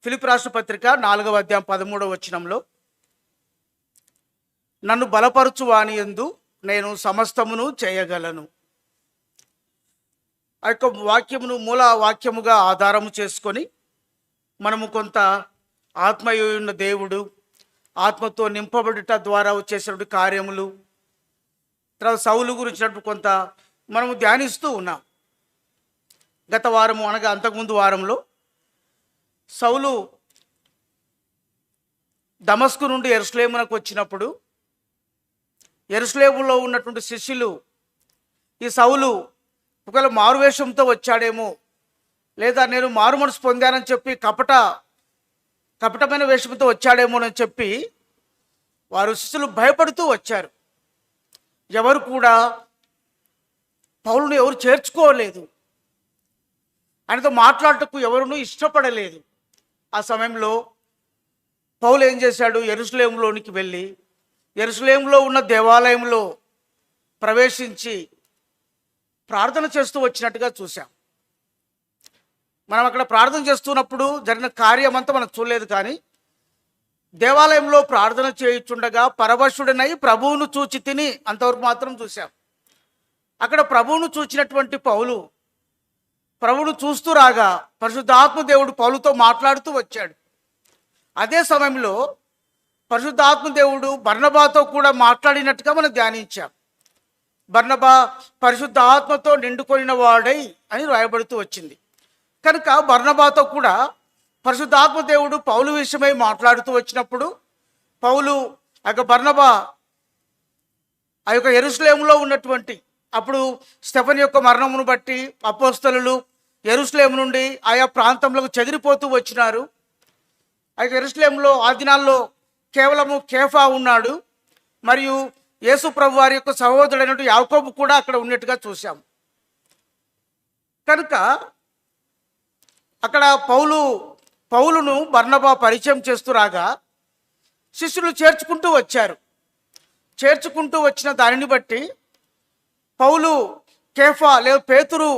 ఫిలిప్పీ రాసిన పత్రిక 4వ అధ్యాయం 13వ వచనంలో, నన్ను బలపరచు వాని యందు నేను సమస్తమును చేయగలను. ఆ యొక్క వాక్యమును మూల వాక్యముగా ఆధారము చేసుకొని మనము కొంత ఆత్మయు ఉన్న దేవుడు, ఆత్మతో నింపబడుట ద్వారా వచ్చేసినటువంటి కార్యములు, తర్వాత సౌలు గురించినట్టు కొంత మనము ధ్యానిస్తూ ఉన్నాం. గత వారము అనగా అంతకుముందు వారంలో సౌలు దమస్కు నుండి యెరూషలేమునకు వచ్చినప్పుడు యెరూషలేములో ఉన్నటువంటి శిష్యులు ఈ సౌలు ఒకవేళ మారువేషంతో వచ్చాడేమో, లేదా నేను మారు మనసు పొందానని చెప్పి కపటమైన వేషంతో వచ్చాడేమోనని చెప్పి వారు శిష్యులు భయపడుతూ వచ్చారు. ఎవరు కూడా పౌలును ఎవరు చేర్చుకోలేదు, ఆయనతో మాట్లాడటకు ఎవరునూ ఇష్టపడలేదు. ఆ సమయంలో పౌలు ఏం చేశాడు? యెరూషలేములోనికి వెళ్ళి యెరూషలేములో ఉన్న దేవాలయంలో ప్రవేశించి ప్రార్థన చేస్తూ వచ్చినట్టుగా చూసాం. మనం అక్కడ ప్రార్థన చేస్తున్నప్పుడు జరిగిన కార్యం అంతా మనం చూడలేదు, కానీ దేవాలయంలో ప్రార్థన చేయుచుండగా పరవశుడనై ప్రభువును చూచి తిని అంతవరకు మాత్రం చూసాం. అక్కడ ప్రభువును చూచినటువంటి పౌలు ప్రభువును చూస్తూ రాగా పరిశుద్ధాత్మ దేవుడు పౌలుతో మాట్లాడుతూ వచ్చాడు. అదే సమయంలో పరిశుద్ధాత్మ దేవుడు బర్నబాతో కూడా మాట్లాడినట్టుగా మనం ధ్యానించాం. బర్నబా పరిశుద్ధ ఆత్మతో నిండుకొనిన వాడై అని రాయబడుతూ వచ్చింది. కనుక బర్నబాతో కూడా పరిశుద్ధాత్మ దేవుడు పౌలు విషయమై మాట్లాడుతూ వచ్చినప్పుడు పౌలు ఆ యొక్క బర్నబా ఆ యొక్క యెరూషలేములో ఉన్నటువంటి, అప్పుడు స్టెఫెను యొక్క మరణమును బట్టి అపోస్తలులు యెరూషలేము నుండి ఆయా ప్రాంతంలోకి చెదిరిపోతూ వచ్చినారు. ఆ యొక్క యెరూషలేములో ఆ దినాల్లో కేవలము కేఫా ఉన్నాడు, మరియు యేసు ప్రభు వారి యొక్క సహోదరుడైనటువంటి యాకోబు కూడా అక్కడ ఉన్నట్టుగా చూశాం. కనుక అక్కడ పౌలును బర్నబా పరిచయం చేస్తూ రాగా శిష్యులు చేర్చుకుంటూ వచ్చారు. చేర్చుకుంటూ వచ్చిన దానిని బట్టి పౌలు కేఫా లేదా పేతురు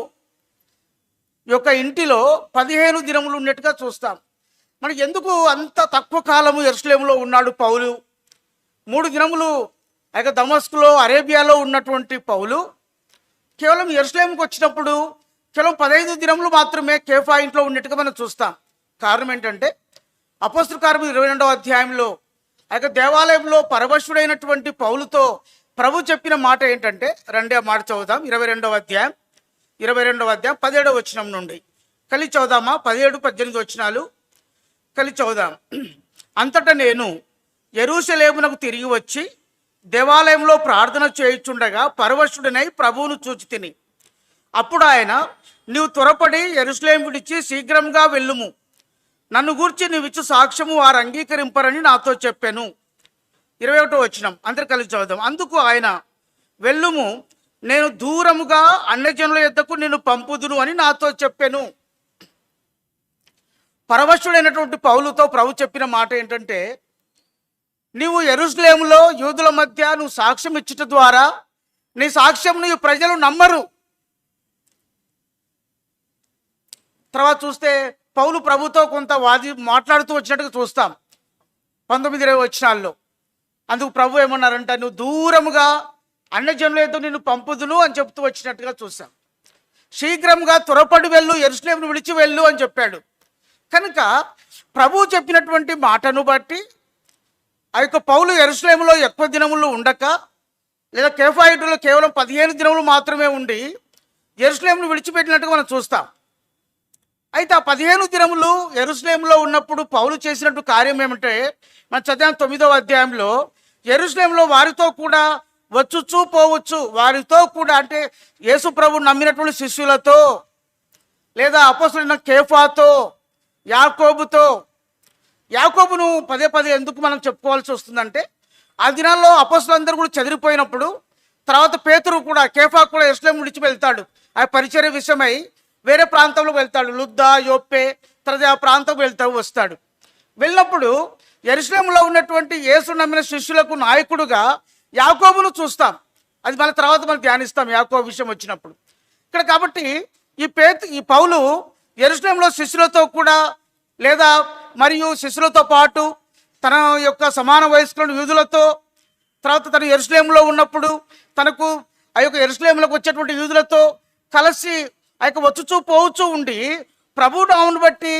యొక్క ఇంటిలో 15 దినములు ఉన్నట్టుగా చూస్తాం. మనకి ఎందుకు అంత తక్కువ కాలము యెరూషలేములో ఉన్నాడు పౌలు? 3 దినములు ఇక దమస్కులో అరేబియాలో ఉన్నటువంటి పౌలు కేవలం యెరూషలేముకు వచ్చినప్పుడు కేవలం 15 దినములు మాత్రమే కేఫా ఇంట్లో ఉన్నట్టుగా మనం చూస్తాం. కారణం ఏంటంటే అపోస్తలుల కార్యములు 22వ అధ్యాయంలో ఆ యొక్క దేవాలయంలో పరవశుడైనటువంటి పౌలుతో ప్రభు చెప్పిన మాట ఏంటంటే, ఆ మాట చదువుదాం. 22వ అధ్యాయం 17వ వచనం నుండి కలిసి చదువుదామా? 17-18 వచనాలు కలిసి చదువుదాం. అంతటా నేను యెరూషలేమునకు తిరిగి వచ్చి దేవాలయంలో ప్రార్థన చేయుచుండగా పరవశుడనై ప్రభువును చూచి తిని. అప్పుడు ఆయన, నీవు త్వరపడి యెరూషలేము విడిచి శీఘ్రంగా వెళ్ళుము, నన్ను గూర్చి నీవిచ్చు సాక్ష్యము వారు అంగీకరింపరని నాతో చెప్పాను. 21వ వచనం అందరు కలిసి చదువుదాం. అందుకు ఆయన, వెళ్ళుము, నేను దూరముగా అన్యజనుల యొద్దకు నిన్ను పంపుదును అని నాతో చెప్పాను. పరవశుడైనటువంటి పౌలుతో ప్రభు చెప్పిన మాట ఏంటంటే, నీవు యెరూషలేములో యూదుల మధ్య నువ్వు సాక్ష్యం ఇచ్చుట ద్వారా నీ సాక్ష్యం నీ ప్రజలు నమ్మరు. తర్వాత చూస్తే పౌలు ప్రభుతో కొంత మాట్లాడుతూ వచ్చినట్టుగా చూస్తాం 19-20 వచనాల్లో. అందుకు ప్రభు ఏమన్నారంట, నువ్వు దూరముగా అన్యజనులతో నిన్ను పంపుదును అని చెప్తూ వచ్చినట్టుగా చూసాం. శీఘ్రంగా త్వరపడి వెళ్ళు, యెరూషలేమును విడిచి వెళ్ళు అని చెప్పాడు. కనుక ప్రభువు చెప్పినటువంటి మాటను బట్టి ఆ యొక్క పౌలు యెరూషలేములో ఎక్కువ దినములు ఉండక, లేదా కేఫా ఇంటిలో కేవలం 15 దినములు మాత్రమే ఉండి యెరూషలేమును విడిచిపెట్టినట్టుగా మనం చూస్తాం. అయితే ఆ 15 దినములు యెరూషలేములో ఉన్నప్పుడు పౌలు చేసినట్టు కార్యం ఏమంటే, మనం చదివాం 9వ అధ్యాయంలో, యెరూషలేములో వారితో కూడా వచ్చుచూ పోవచ్చు, వారితో కూడా అంటే యేసు ప్రభు నమ్మినటువంటి శిష్యులతో, లేదా అపోస్తలుడైన కేఫాతో, యాకోబును పదే ఎందుకు మనం చెప్పుకోవాల్సి వస్తుందంటే, ఆ దినాల్లో అపోస్తలులందరూ కూడా చెదిరిపోయినప్పుడు తర్వాత పేతురు కూడా, కేఫా కూడా యెరూషలేము విడిచి వెళ్తాడు. ఆ పరిచర్య విషయమై వేరే ప్రాంతంలోకి వెళ్తాడు, లుద్దా, యోప్పే, తర్వాత ఆ ప్రాంతం వస్తాడు. వెళ్ళినప్పుడు యెరూషలేములో ఉన్నటువంటి యేసు నమ్మిన శిష్యులకు నాయకుడుగా యాకోబును చూస్తాం. అది మన తర్వాత మనం ధ్యానిస్తాం యాకోబు విషయం వచ్చినప్పుడు. ఇక్కడ కాబట్టి ఈ పౌలు యెరూషలేములో శిష్యులతో కూడా, లేదా మరియు శిష్యులతో పాటు తన యొక్క సమాన వయస్కులను యూదులతో, తర్వాత తను యెరూషలేములో ఉన్నప్పుడు తనకు ఆ యొక్క యెరూషలేములకు వచ్చేటువంటి యూదులతో కలిసి ఆ యొక్క వచ్చుచూ పోవచ్చు ఉండి ప్రభు నామమును బట్టి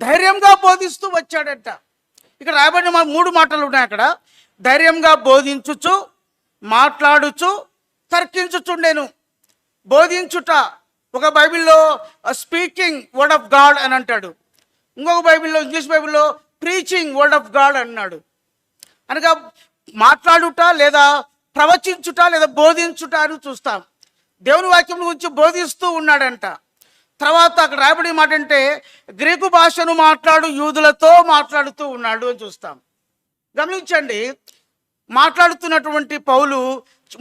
ధైర్యంగా బోధిస్తూ వచ్చాడట. ఇక్కడ రాయబడిన 3 మాటలు ఉన్నాయి అక్కడ. ధైర్యంగా బోధించుచు, మాట్లాడుచు, తర్కించుచుండెను. బోధించుట ఒక బైబిల్లో స్పీకింగ్ వర్డ్ ఆఫ్ గాడ్ అని అంటాడు, ఇంకొక బైబిల్లో, ఇంగ్లీష్ బైబిల్లో ప్రీచింగ్ వర్డ్ ఆఫ్ గాడ్ అన్నాడు. అనగా మాట్లాడుట లేదా ప్రవచించుట లేదా బోధించుట అని చూస్తాం. దేవుని వాక్యం గురించి బోధిస్తూ ఉన్నాడంట. తర్వాత అక్కడ రాయబడి మాట అంటే గ్రీకు భాషను మాట్లాడు యూదులతో మాట్లాడుతూ ఉన్నాడు అని చూస్తాం. గమనించండి, మాట్లాడుతున్నటువంటి పౌలు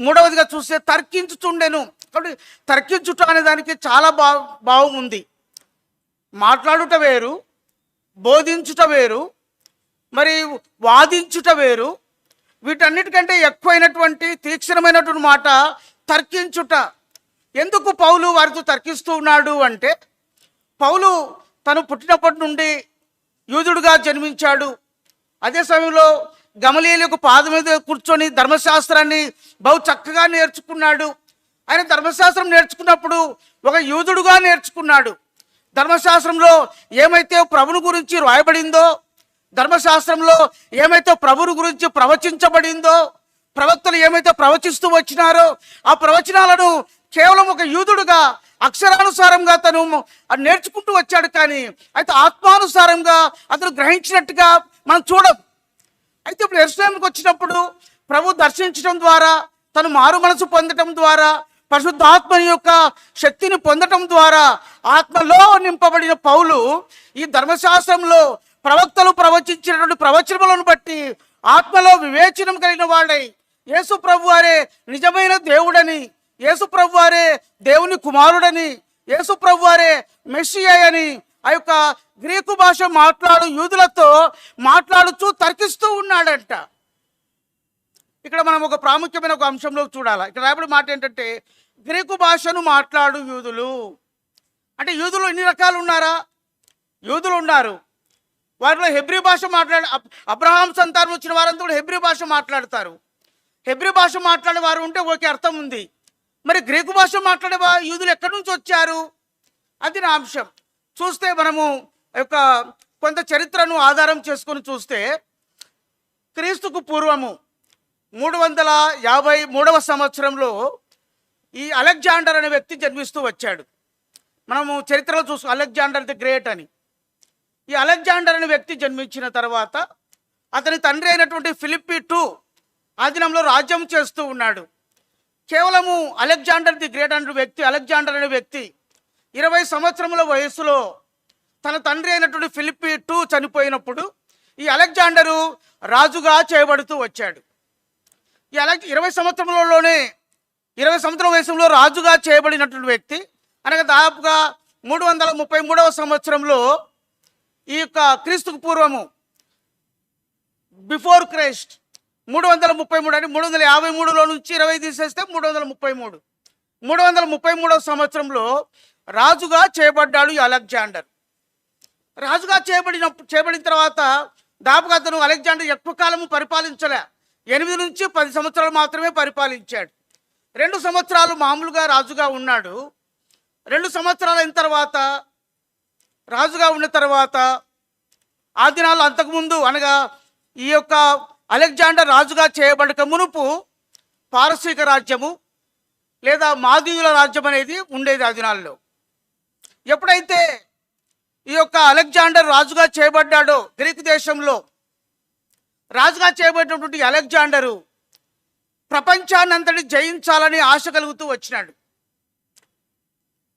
మూడవదిగా చూస్తే తర్కించుచుండెను. కాబట్టి తర్కించుట అనే దానికి చాలా భావం ఉంది. మాట్లాడుట వేరు, బోధించుట వేరు, మరి వాదించుట వేరు. వీటన్నిటికంటే ఎక్కువైనటువంటి తీక్షణమైనటువంటి మాట తర్కించుట. ఎందుకు పౌలు వారితో తర్కిస్తూ ఉన్నాడు అంటే, పౌలు తను పుట్టినప్పటి నుండి యూదుడుగా జన్మించాడు. అదే సమయంలో గమలీయేలు పాదం మీద కూర్చొని ధర్మశాస్త్రాన్ని బహు చక్కగా నేర్చుకున్నాడు. ఆయన ధర్మశాస్త్రం నేర్చుకున్నప్పుడు ఒక యూదుడుగా నేర్చుకున్నాడు. ధర్మశాస్త్రంలో ఏమైతే ప్రభుని గురించి రాయబడిందో, ధర్మశాస్త్రంలో ఏమైతే ప్రభుని గురించి ప్రవచించబడిందో, ప్రవక్తలు ఏమైతే ప్రవచిస్తూ వచ్చినారో ఆ ప్రవచనాలను కేవలం ఒక యూదుడుగా అక్షరానుసారంగా తను నేర్చుకుంటూ వచ్చాడు. కానీ అయితే ఆత్మానుసారంగా అతను గ్రహించినట్టుగా మనం చూడం. అయితే ఇప్పుడు యెరూషలేముకు వచ్చినప్పుడు ప్రభు దర్శించడం ద్వారా, తను మారు మనసు పొందటం ద్వారా, పరిశుద్ధాత్మ యొక్క శక్తిని పొందటం ద్వారా ఆత్మలో నింపబడిన పౌలు ఈ ధర్మశాస్త్రంలో ప్రవక్తలు ప్రవచించినటువంటి ప్రవచనములను బట్టి ఆత్మలో వివేచనం కలిగిన వాడై యేసు ప్రభు వారే నిజమైన దేవుడని, యేసు ప్రభు వారే దేవుని కుమారుడని, యేసు ప్రభు వారే మెస్సియా అని ఆ యొక్క గ్రీకు భాష మాట్లాడు యూదులతో మాట్లాడుతూ తర్కిస్తూ ఉన్నాడంట. ఇక్కడ మనం ఒక ప్రాముఖ్యమైన ఒక అంశంలో చూడాలి. ఇక్కడ రాబడి మాట ఏంటంటే గ్రీకు భాషను మాట్లాడు యూదులు. అంటే యూదులు ఎన్ని రకాలు ఉన్నారా? యూదులు ఉన్నారు, వారిలో హెబ్రీ భాష అబ్రహాం సంతానం వచ్చిన వారంతా కూడా హెబ్రీ భాష మాట్లాడతారు. హెబ్రీ భాష మాట్లాడే వారు ఉంటే ఓకే, అర్థం ఉంది. మరి గ్రీకు భాష మాట్లాడే యూదులు ఎక్కడి నుంచి వచ్చారు? అది నా అంశం. చూస్తే మనము యొక్క కొంత చరిత్రను ఆధారం చేసుకొని చూస్తే క్రీస్తుకు పూర్వము 353వ సంవత్సరంలో ఈ అలెగ్జాండర్ అనే వ్యక్తి జన్మిస్తూ వచ్చాడు. మనము చరిత్రలో చూస్తూ అలెగ్జాండర్ ది గ్రేట్ అని. ఈ అలెగ్జాండర్ అనే వ్యక్తి జన్మించిన తర్వాత అతని తండ్రి అయినటువంటి ఫిలిప్పి II ఆధీనంలో రాజ్యం చేస్తూ ఉన్నాడు. కేవలము అలెగ్జాండర్ ది గ్రేట్ అనే వ్యక్తి, అలెగ్జాండర్ అనే వ్యక్తి 20 సంవత్సరముల వయసులో తన తండ్రి అయినటువంటి ఫిలిప్పి II చనిపోయినప్పుడు ఈ అలెగ్జాండరు రాజుగా చేయబడుతూ వచ్చాడు. ఈ 20 సంవత్సరంలోనే 20 సంవత్సరం వయసులో రాజుగా చేయబడినటువంటి వ్యక్తి అనగా దాదాపుగా 333వ సంవత్సరంలో ఈ యొక్క క్రీస్తుకు పూర్వము బిఫోర్ క్రైస్ట్ 333 అంటే 353లో నుంచి 20 తీసేస్తే 333. 333వ సంవత్సరంలో రాజుగా చేయబడ్డాడు ఈ అలెగ్జాండర్. రాజుగా చేయబడిన తర్వాత దాదాపుగా అతను అలెగ్జాండర్ ఎక్కువ కాలము పరిపాలించలే, 8 నుంచి 10 సంవత్సరాలు మాత్రమే పరిపాలించాడు. 2 సంవత్సరాలు మామూలుగా రాజుగా ఉన్నాడు. 2 సంవత్సరాలు అయిన తర్వాత రాజుగా ఉన్న తర్వాత ఆ దినాలు అంతకుముందు అనగా ఈ యొక్క అలెగ్జాండర్ రాజుగా చేయబడక మునుపు పారసీక రాజ్యము లేదా మాదీయుల రాజ్యం అనేది ఉండేది ఆ దినాల్లో. ఎప్పుడైతే ఈ యొక్క అలెగ్జాండర్ రాజుగా చేయబడ్డాడో గ్రీకు దేశంలో రాజుగా చేయబడినటువంటి అలెగ్జాండరు ప్రపంచాన్ని అంతటి జయించాలని ఆశ కలుగుతూ వచ్చినాడు.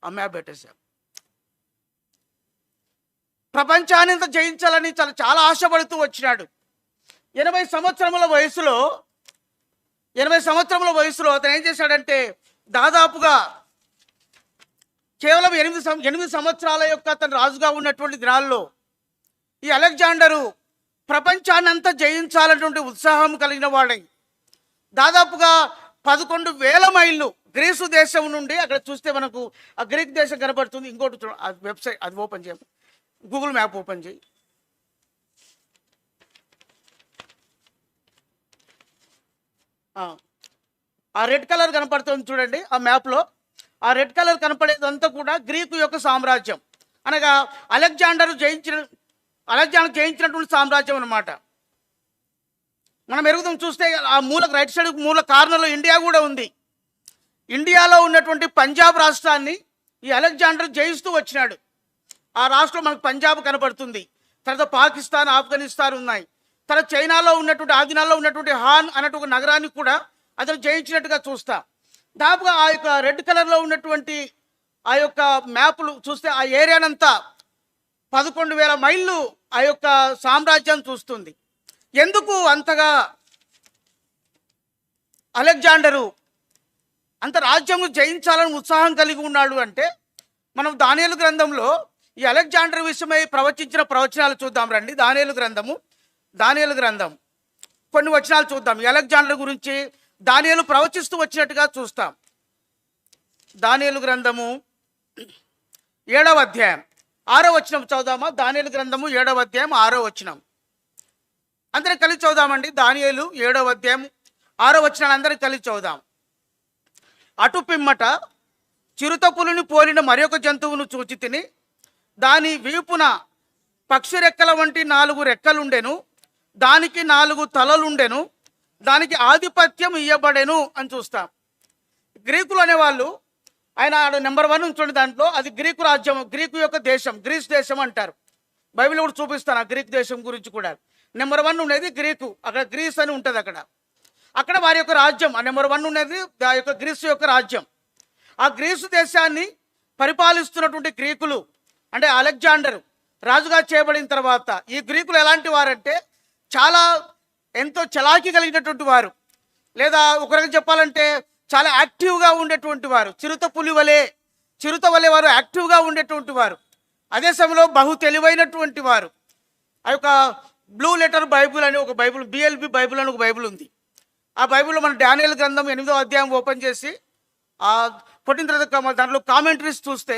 అమ్మా బేటేసా ప్రపంచాన్ని అంత జయించాలని చాలా ఆశపడుతూ వచ్చినాడు. 80 సంవత్సరముల వయసులో అతను ఏం చేశాడంటే దాదాపుగా కేవలం 8 సంవత్సరాల యొక్క అతను రాజుగా ఉన్నటువంటి దినాల్లో ఈ అలెగ్జాండరు ప్రపంచాన్ని అంతా జయించాలన్నటువంటి ఉత్సాహం కలిగిన వాడై దాదాపుగా 11,000 మైళ్ళు గ్రీసు దేశం నుండి, అక్కడ చూస్తే మనకు ఆ గ్రీక్ దేశం కనబడుతుంది. ఇంకోటి వెబ్సైట్ అది ఓపెన్ చేయ, గూగుల్ మ్యాప్ ఓపెన్ చేయి. ఆ ఆ రెడ్ కలర్ కనపడుతుంది చూడండి ఆ మ్యాప్లో. ఆ రెడ్ కలర్ కనపడేదంతా కూడా గ్రీకు యొక్క సామ్రాజ్యం, అనగా అలెగ్జాండర్ జయించినటువంటి సామ్రాజ్యం అనమాట. మనం ఎరుగుదాం చూస్తే ఆ మూలకు రైట్ సైడ్ మూల కార్నర్లో ఇండియా కూడా ఉంది. ఇండియాలో ఉన్నటువంటి పంజాబ్ రాష్ట్రాన్ని ఈ అలెగ్జాండర్ జయిస్తూ వచ్చినాడు. ఆ రాష్ట్రం మనకు పంజాబ్ కనపడుతుంది. తర్వాత పాకిస్తాన్, ఆఫ్ఘనిస్తాన్ ఉన్నాయి. తర్వాత చైనాలో ఉన్నటువంటి ఆదినాల్లో ఉన్నటువంటి హాన్ అన్నట్టు ఒక నగరాన్ని కూడా అతను జయించినట్టుగా చూస్తాం. దాదాపుగా ఆ యొక్క రెడ్ కలర్లో ఉన్నటువంటి ఆ యొక్క మ్యాప్లు చూస్తే ఆ ఏరియానంతా 11,000 మైళ్ళు ఆ యొక్క సామ్రాజ్యం చూస్తుంది. ఎందుకు అంతగా అలెగ్జాండరు అంత రాజ్యం జయించాలని ఉత్సాహం కలిగి ఉన్నాడు అంటే, మనం దానియేలు గ్రంథంలో ఈ అలెగ్జాండర్ విషయమై ప్రవచించిన ప్రవచనాలు చూద్దాం రండి. దానియేలు గ్రంథం కొన్ని వచనాలు చూద్దాం. ఈ అలెగ్జాండర్ గురించి దానియేలు ప్రవచిస్తూ వచ్చినట్టుగా చూస్తాం. దానియేలు గ్రంథము 7వ అధ్యాయం 6వ వచనం చదువుదామా? దానియేలు గ్రంథము 7వ అధ్యాయం 6వ వచనం అందరం కలిసి చదువుదామండి. దానియేలు 7వ అధ్యాయం 6వ వచనాన్ని అందరం కలిసి చదువుదాం. అటు పిమ్మట చిరుతపులిని పోలిన మరొక జంతువును చూచి తిని, దాని వీపున పక్షి రెక్కల వంటి 4 రెక్కలుండెను, దానికి 4 తలలుండెను, దానికి ఆధిపత్యం ఇయ్యబడెను అని చూస్తాం. గ్రీకులు అనేవాళ్ళు, ఆయన నెంబర్ 1 ఉంచండి దాంట్లో, అది గ్రీకు రాజ్యం, గ్రీకు యొక్క దేశం, గ్రీస్ దేశం అంటారు. బైబిల్ కూడా చూపిస్తాను ఆ గ్రీక్ దేశం గురించి కూడా. నెంబర్ 1 ఉండేది గ్రీకు, అక్కడ గ్రీస్ అని ఉంటుంది. అక్కడ వారి యొక్క రాజ్యం, ఆ నెంబర్ 1 ఉన్నది ఆ యొక్క గ్రీసు యొక్క రాజ్యం. ఆ గ్రీసు దేశాన్ని పరిపాలిస్తున్నటువంటి గ్రీకులు అంటే అలెగ్జాండర్ రాజుగా చేయబడిన తర్వాత, ఈ గ్రీకులు ఎలాంటి వారంటే చాలా ఎంతో చలాకీ కలిగినటువంటి వారు, లేదా ఒకరికి చెప్పాలంటే చాలా యాక్టివ్గా ఉండేటువంటి వారు. చిరుత వలె వారు యాక్టివ్గా ఉండేటువంటి వారు. అదే సమయంలో బహు తెలివైనటువంటి వారు. ఆ యొక్క బ్లూ లెటర్ బైబుల్ అని ఒక బైబుల్, బిఎల్బి బైబుల్ అని ఒక బైబుల్ ఉంది. ఆ బైబిల్లో మన దానియేలు గ్రంథం 8వ అధ్యాయం ఓపెన్ చేసి పుట్టిన తర్వాత దాంట్లో కామెంటరీస్ చూస్తే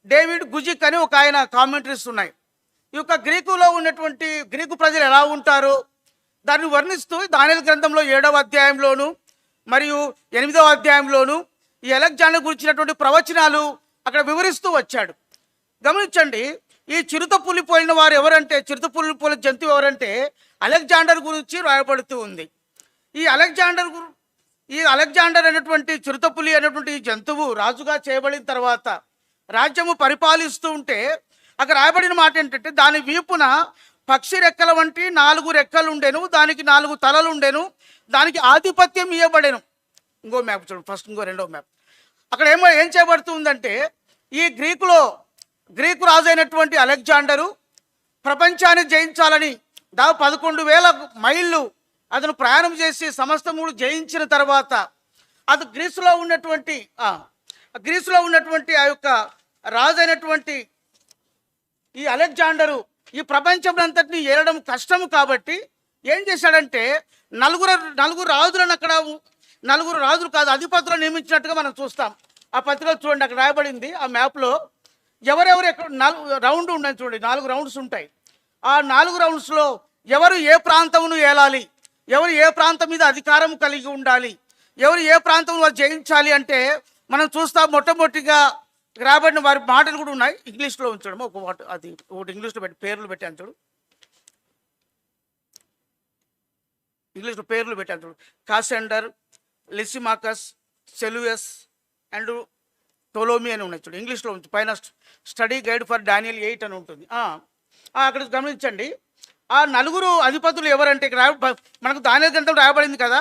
డేవిడ్ గుజిక్ అని ఒక ఆయన కామెంటరీస్ ఉన్నాయి. ఈ యొక్క గ్రీకులో ఉన్నటువంటి గ్రీకు ప్రజలు ఎలా ఉంటారో దాన్ని వర్ణిస్తూ దానియేలు గ్రంథంలో 7వ అధ్యాయంలోను మరియు 8వ అధ్యాయంలోను ఈ అలెగ్జాండర్ గురించినటువంటి ప్రవచనాలు అక్కడ వివరిస్తూ వచ్చాడు. గమనించండి, ఈ చిరుతపులి పోలిన వారు ఎవరంటే, చిరుతపులి పోలిన జంతువు ఎవరంటే అలెగ్జాండర్ గురించి రాయబడుతూ ఉంది. ఈ అలెగ్జాండర్ అనేటువంటి చిరుతపులి అనేటువంటి ఈ జంతువు రాజుగా చేయబడిన తర్వాత రాజ్యము పరిపాలిస్తూ ఉంటే అక్కడ రాయబడిన మాట ఏంటంటే, దాని వీపున పక్షి రెక్కల వంటి 4 రెక్కలు ఉండెను, దానికి 4 తలలు ఉండెను, దానికి ఆధిపత్యం ఇవ్వబడెను. ఇంకో మ్యాప్ చూడండి, ఫస్ట్ ఇంకో రెండో మ్యాప్. అక్కడ ఏం చేయబడుతుందంటే, ఈ గ్రీకు రాజు అయినటువంటి అలెగ్జాండరు ప్రపంచాన్ని జయించాలని దాదాపు 11,000 మైళ్ళు అతను ప్రయాణం చేసి సమస్తము జయించిన తర్వాత అది గ్రీసులో ఉన్నటువంటి ఆ యొక్క రాజు అయినటువంటి ఈ అలెగ్జాండరు ఈ ప్రపంచంనంతటిని ఏలడం కష్టము కాబట్టి ఏం చేశాడంటే నలుగురు రాజులను అక్కడ, నలుగురు రాజులు కాదు అధిపతులను నియమించినట్టుగా మనం చూస్తాం. ఆ పత్రికలో చూడండి, అక్కడ రాయబడింది ఆ మ్యాప్లో ఎవరెవరు ఎక్కడ 4 రౌండ్ ఉండని చూడండి, 4 రౌండ్స్ ఉంటాయి. ఆ 4 రౌండ్స్లో ఎవరు ఏ ప్రాంతమును ఏలాలి, ఎవరు ఏ ప్రాంతం మీద అధికారం కలిగి ఉండాలి, ఎవరు ఏ ప్రాంతం వారు జయించాలి అంటే మనం చూస్తాం. మొట్టమొదటిగా రాబడిన వారి మాటలు కూడా ఉన్నాయి. ఇంగ్లీష్లో ఉంచడం ఒకటి ఇంగ్లీష్లో పేర్లు పెట్టాను చూడు, ఇంగ్లీష్లో పేర్లు పెట్టాను చూడు. కాసెండర్, లిసిమాకస్, సెల్యూయస్ అండ్ టోలోమి అని ఉన్నాయి చూడు. ఇంగ్లీష్లో ఉంచు, పైన స్టడీ గైడ్ ఫర్ డానియల్ 8 అని ఉంటుంది. అక్కడ గమనించండి, ఆ 4 అధిపతులు ఎవరంటే ఇక్కడ మనకు దానియేలు గ్రంథం రాయబడింది కదా,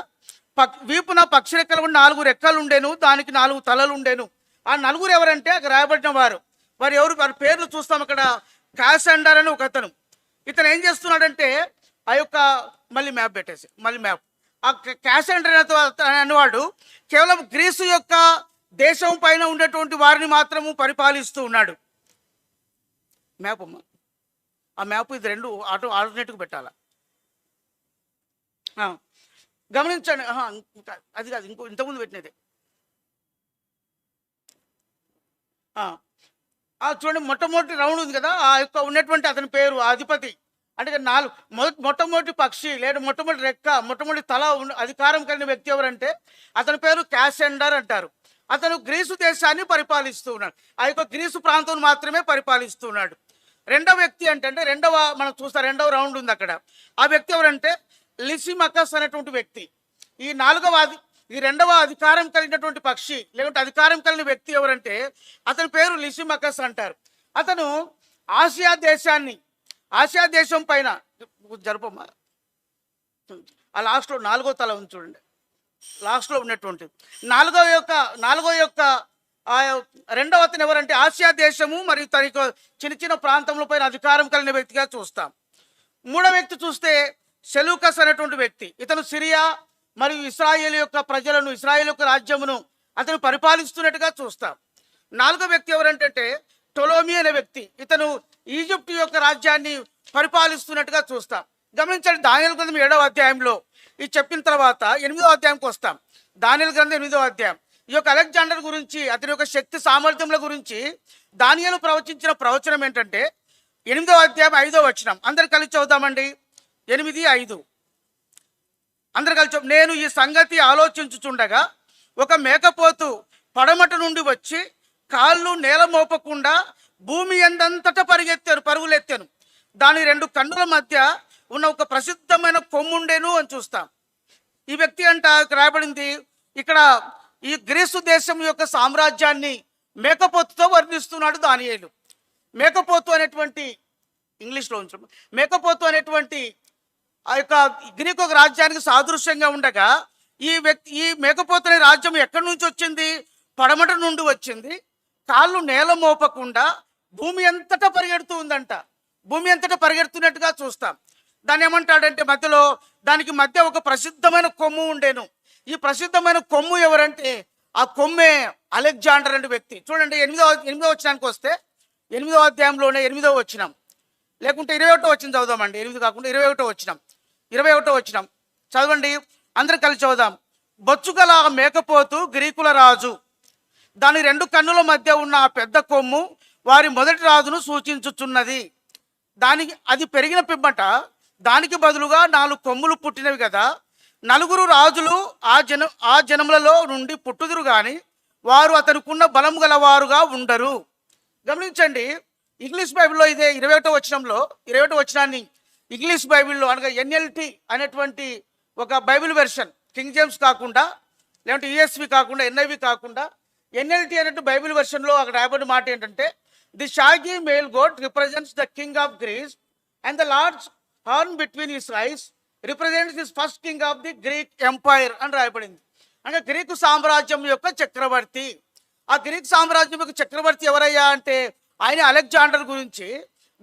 వీపున పక్షి రెక్కలు 4 రెక్కలు ఉండేను, దానికి 4 తలలు ఉండేను. ఆ 4 ఎవరంటే అక్కడ రాయబడిన వారు ఎవరు, వారి పేర్లు చూస్తాం. అక్కడ కాసెండర్ అని ఒక అతను, ఇతను ఏం చేస్తున్నాడంటే ఆ యొక్క మళ్ళీ మ్యాప్ ఆ కాసెండర్ అనేవాడు కేవలం గ్రీసు యొక్క దేశం పైన ఉండేటువంటి వారిని మాత్రము పరిపాలిస్తూ ఉన్నాడు. మ్యాప్ అమ్మ, ఆ మ్యాప్ ఇది 2 ఆల్టర్నేట్గా పెట్టాలా. గమనించండి, అది కాదు, ఇంతకుముందు పెట్టినది. చూడండి, మొట్టమొదటి రౌండ్ ఉంది కదా, ఆ యొక్క ఉన్నటువంటి అతని పేరు, ఆ అధిపతి, అంటే మొట్టమొదటి పక్షి లేదా మొట్టమొదటి రెక్క మొట్టమొదటి తల అధికారం కలిగిన వ్యక్తి ఎవరంటే అతని పేరు క్యాసెండర్ అంటారు. అతను గ్రీసు దేశాన్ని పరిపాలిస్తూ ఉన్నాడు. ఆ యొక్క గ్రీసు ప్రాంతం మాత్రమే పరిపాలిస్తున్నాడు. రెండవ వ్యక్తి అంటే మనం చూస్తే రెండవ రౌండ్ ఉంది అక్కడ. ఆ వ్యక్తి ఎవరంటే లిసిమకస్ అనేటువంటి వ్యక్తి. ఈ రెండవ అధికారం కలిగినటువంటి పక్షి లేకుంటే అధికారం కలిగిన వ్యక్తి ఎవరంటే అతని పేరు లిసిమకస్ అంటారు. అతను ఆసియా దేశం పైన జరపమ్మా ఆ లాస్ట్లో 4వ తల ఉంది చూడండి, లాస్ట్లో ఉన్నటువంటి నాలుగో యొక్క రెండవ అతను ఎవరంటే ఆసియా దేశము మరియు తన చిన్న చిన్న ప్రాంతముల పైన అధికారం కలిగిన వ్యక్తిగా చూస్తాం. మూడో వ్యక్తి చూస్తే సెలూకస్ అనేటువంటి వ్యక్తి. ఇతను సిరియా మరియు ఇస్రాయేల్ యొక్క ప్రజలను, ఇస్రాయేల్ యొక్క రాజ్యమును అతను పరిపాలిస్తున్నట్టుగా చూస్తాం. నాలుగో వ్యక్తి ఎవరంటే టొలోమి అనే వ్యక్తి. ఇతను ఈజిప్ట్ యొక్క రాజ్యాన్ని పరిపాలిస్తున్నట్టుగా చూస్తాం. గమనించండి, దానియేలు గ్రంథం 7వ అధ్యాయంలో ఇది చెప్పిన తర్వాత 8వ అధ్యాయంకి వస్తాం. దానియేలు గ్రంథం 8వ అధ్యాయం ఈ యొక్క అలెగ్జాండర్ గురించి, అతని యొక్క శక్తి సామర్థ్యముల గురించి దానియేలు ప్రవచించిన ప్రవచనం ఏంటంటే 8వ అధ్యాయం 5వ వచనం. అందరు కలిసి చదువుదామండి. 8:5 అందరు కలిసి. నేను ఈ సంగతి ఆలోచించుచుండగా ఒక మేకపోతు పడమట నుండి వచ్చి కాళ్ళు నేల మోపకుండా భూమి ఎందంతటా పరుగులెత్తాను. దాని 2 కన్నుల మధ్య ఉన్న ఒక ప్రసిద్ధమైన కొమ్ముండేను అని చూస్తాం. ఈ వ్యక్తి రాయబడింది ఇక్కడ ఈ గ్రీసు దేశం యొక్క సామ్రాజ్యాన్ని మేకపోతుతో వర్ణిస్తున్నాడు దానియేలు. మేకపోతు అనేటువంటి ఇంగ్లీష్లో ఉంచు. మేకపోతు అనేటువంటి ఆ యొక్క గ్రీకు రాజ్యానికి సాదృశ్యంగా ఉండగా ఈ మేకపోతు అనే రాజ్యం ఎక్కడి నుంచి వచ్చింది? పడమట నుండి వచ్చింది. కాళ్ళు నేల మోపకుండా భూమి అంతటా పరిగెడుతూ ఉందంట. భూమి అంతటా పరిగెడుతున్నట్టుగా చూస్తాం. దాన్ని ఏమంటాడంటే దానికి మధ్య ఒక ప్రసిద్ధమైన కొమ్ము ఉండేను. ఈ ప్రసిద్ధమైన కొమ్ము ఎవరంటే ఆ కొమ్మే అలెగ్జాండర్ అనే వ్యక్తి. చూడండి, 8వ వచనానికి వస్తే 8వ అధ్యాయంలోనే 8వ వచనం లేకుంటే 21వ వచనం చదువుదామండి. 8 కాకుండా 21వ వచనం చదవండి. అందరు కలిసి చదువుదాం. బొచ్చుగల మేకపోతు గ్రీకుల రాజు, దాని 2 కన్నుల మధ్య ఉన్న ఆ పెద్ద కొమ్ము వారి మొదటి రాజును సూచించుచున్నది. అది పెరిగిన పిమ్మట దానికి బదులుగా 4 కొమ్ములు పుట్టినవి కదా. 4 రాజులు ఆ జనములలో నుండి పుట్టుదురు గాని వారు అతనికున్న బలం గలవారుగా ఉండరు. గమనించండి, ఇంగ్లీష్ బైబిల్లో ఇదే 21వ వచనంలో 21వ వచనాన్ని ఇంగ్లీష్ బైబిల్లో అనగా NLT అనేటువంటి ఒక బైబిల్ వెర్షన్, కింగ్ జేమ్స్ కాకుండా లేదంటే ESV కాకుండా NIV కాకుండా NLT అనేటువంటి బైబిల్ వెర్షన్లో అక్కడ రాయబడిన మాట ఏంటంటే the shaggy male goat represents the king of Greece and the large horn between his eyes represents his first king of the Greek empire అని రాయబడింది. అంటే గ్రీకు సామ్రాజ్యం యొక్క చక్రవర్తి. ఆ గ్రీక్ సామ్రాజ్యం యొక్క చక్రవర్తి ఎవరయ్యా అంటే ఆయన అలెగ్జాండర్ గురించి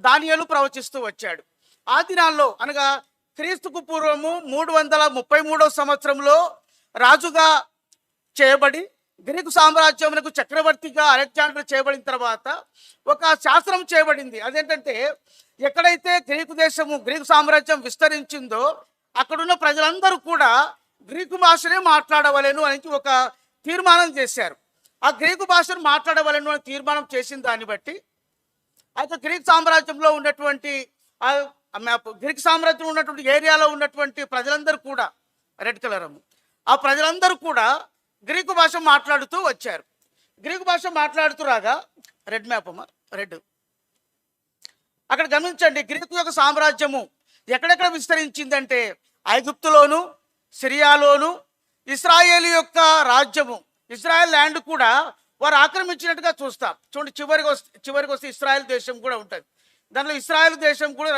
దానియేలు ప్రవచిస్తూ వచ్చాడు. ఆ దినాల్లో అనగా క్రీస్తుకు పూర్వము 333వ సంవత్సరంలో రాజుగా చేయబడి గ్రీకు సామ్రాజ్యమునకు చక్రవర్తిగా అలెగ్జాండర్ చేయబడిన తర్వాత ఒక శాసనం చేయబడింది. అదేంటంటే ఎక్కడైతే గ్రీకు సామ్రాజ్యం విస్తరించిందో అక్కడున్న ప్రజలందరూ కూడా గ్రీకు భాషనే మాట్లాడవలెను అని ఒక తీర్మానం చేశారు. ఆ గ్రీకు భాషను మాట్లాడవలెను అని తీర్మానం చేసిన దాన్ని బట్టి అయితే గ్రీకు సామ్రాజ్యంలో ఉన్నటువంటి ఏరియాలో ఉన్నటువంటి ప్రజలందరూ కూడా రెడ్ కలర్ ఆ ప్రజలందరూ కూడా గ్రీకు భాష మాట్లాడుతూ వచ్చారు. గ్రీకు భాష మాట్లాడుతూ రాగా రెడ్ మ్యాప్ రెడ్ అక్కడ గమనించండి, గ్రీకు యొక్క సామ్రాజ్యము ఎక్కడెక్కడ విస్తరించిందంటే ఐగుప్తులోను, సిరియాలోను, ఇస్రాయేల్ యొక్క రాజ్యము, ఇజ్రాయెల్ ల్యాండ్ కూడా వారు ఆక్రమించినట్టుగా చూస్తాం. చూడండి, చివరికి వస్తే ఇస్రాయెల్ దేశం కూడా ఉంటుంది. దానిలో ఇస్రాయెల్ దేశం కూడా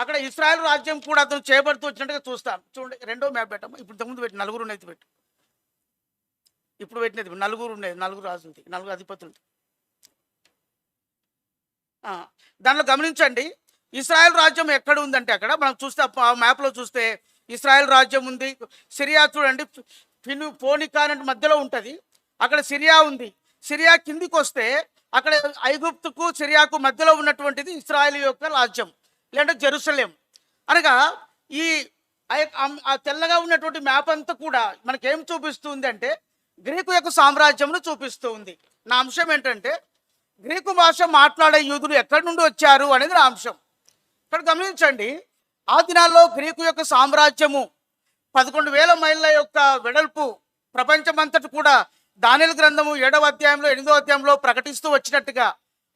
అక్కడ ఇస్రాయెల్ రాజ్యం కూడా అతను చేయబడుతూ వచ్చినట్టుగా చూస్తాం. చూడండి, 2వ మ్యాప్ పెట్టాము. ఇప్పుడు ఇంతకుముందు పెట్టి 4 ఉన్నది పెట్టు. ఇప్పుడు పెట్టినది 4 ఉండేది, 4 రాజులది, 4 అధిపతులు. దానిలో గమనించండి, ఇస్రాయెల్ రాజ్యం ఎక్కడ ఉందంటే అక్కడ మనం చూస్తే ఆ మ్యాప్లో చూస్తే ఇస్రాయెల్ రాజ్యం ఉంది. సిరియా చూడండి, ఫోనికా అనే మధ్యలో ఉంటుంది, అక్కడ సిరియా ఉంది. సిరియా కిందికి వస్తే అక్కడ ఐగుప్తుకు సిరియాకు మధ్యలో ఉన్నటువంటిది ఇస్రాయెల్ యొక్క రాజ్యం, లేదంటే జెరూసలేం. అనగా ఈ ఆ తెల్లగా ఉన్నటువంటి మ్యాప్ అంతా కూడా మనకేం చూపిస్తుంది అంటే గ్రీకు యొక్క సామ్రాజ్యంను చూపిస్తూ ఉంది. నా అంశం ఏంటంటే గ్రీకు భాష మాట్లాడే యూదులు ఎక్కడి నుండి వచ్చారు అనేది నా అంశం. ఇక్కడ గమనించండి, ఆ దినాల్లో గ్రీకు యొక్క సామ్రాజ్యము 11,000 మైళ్ళ యొక్క వెడల్పు ప్రపంచమంతటి కూడా దానియేలు గ్రంథము 7వ అధ్యాయంలో 8వ అధ్యాయంలో ప్రకటిస్తూ వచ్చినట్టుగా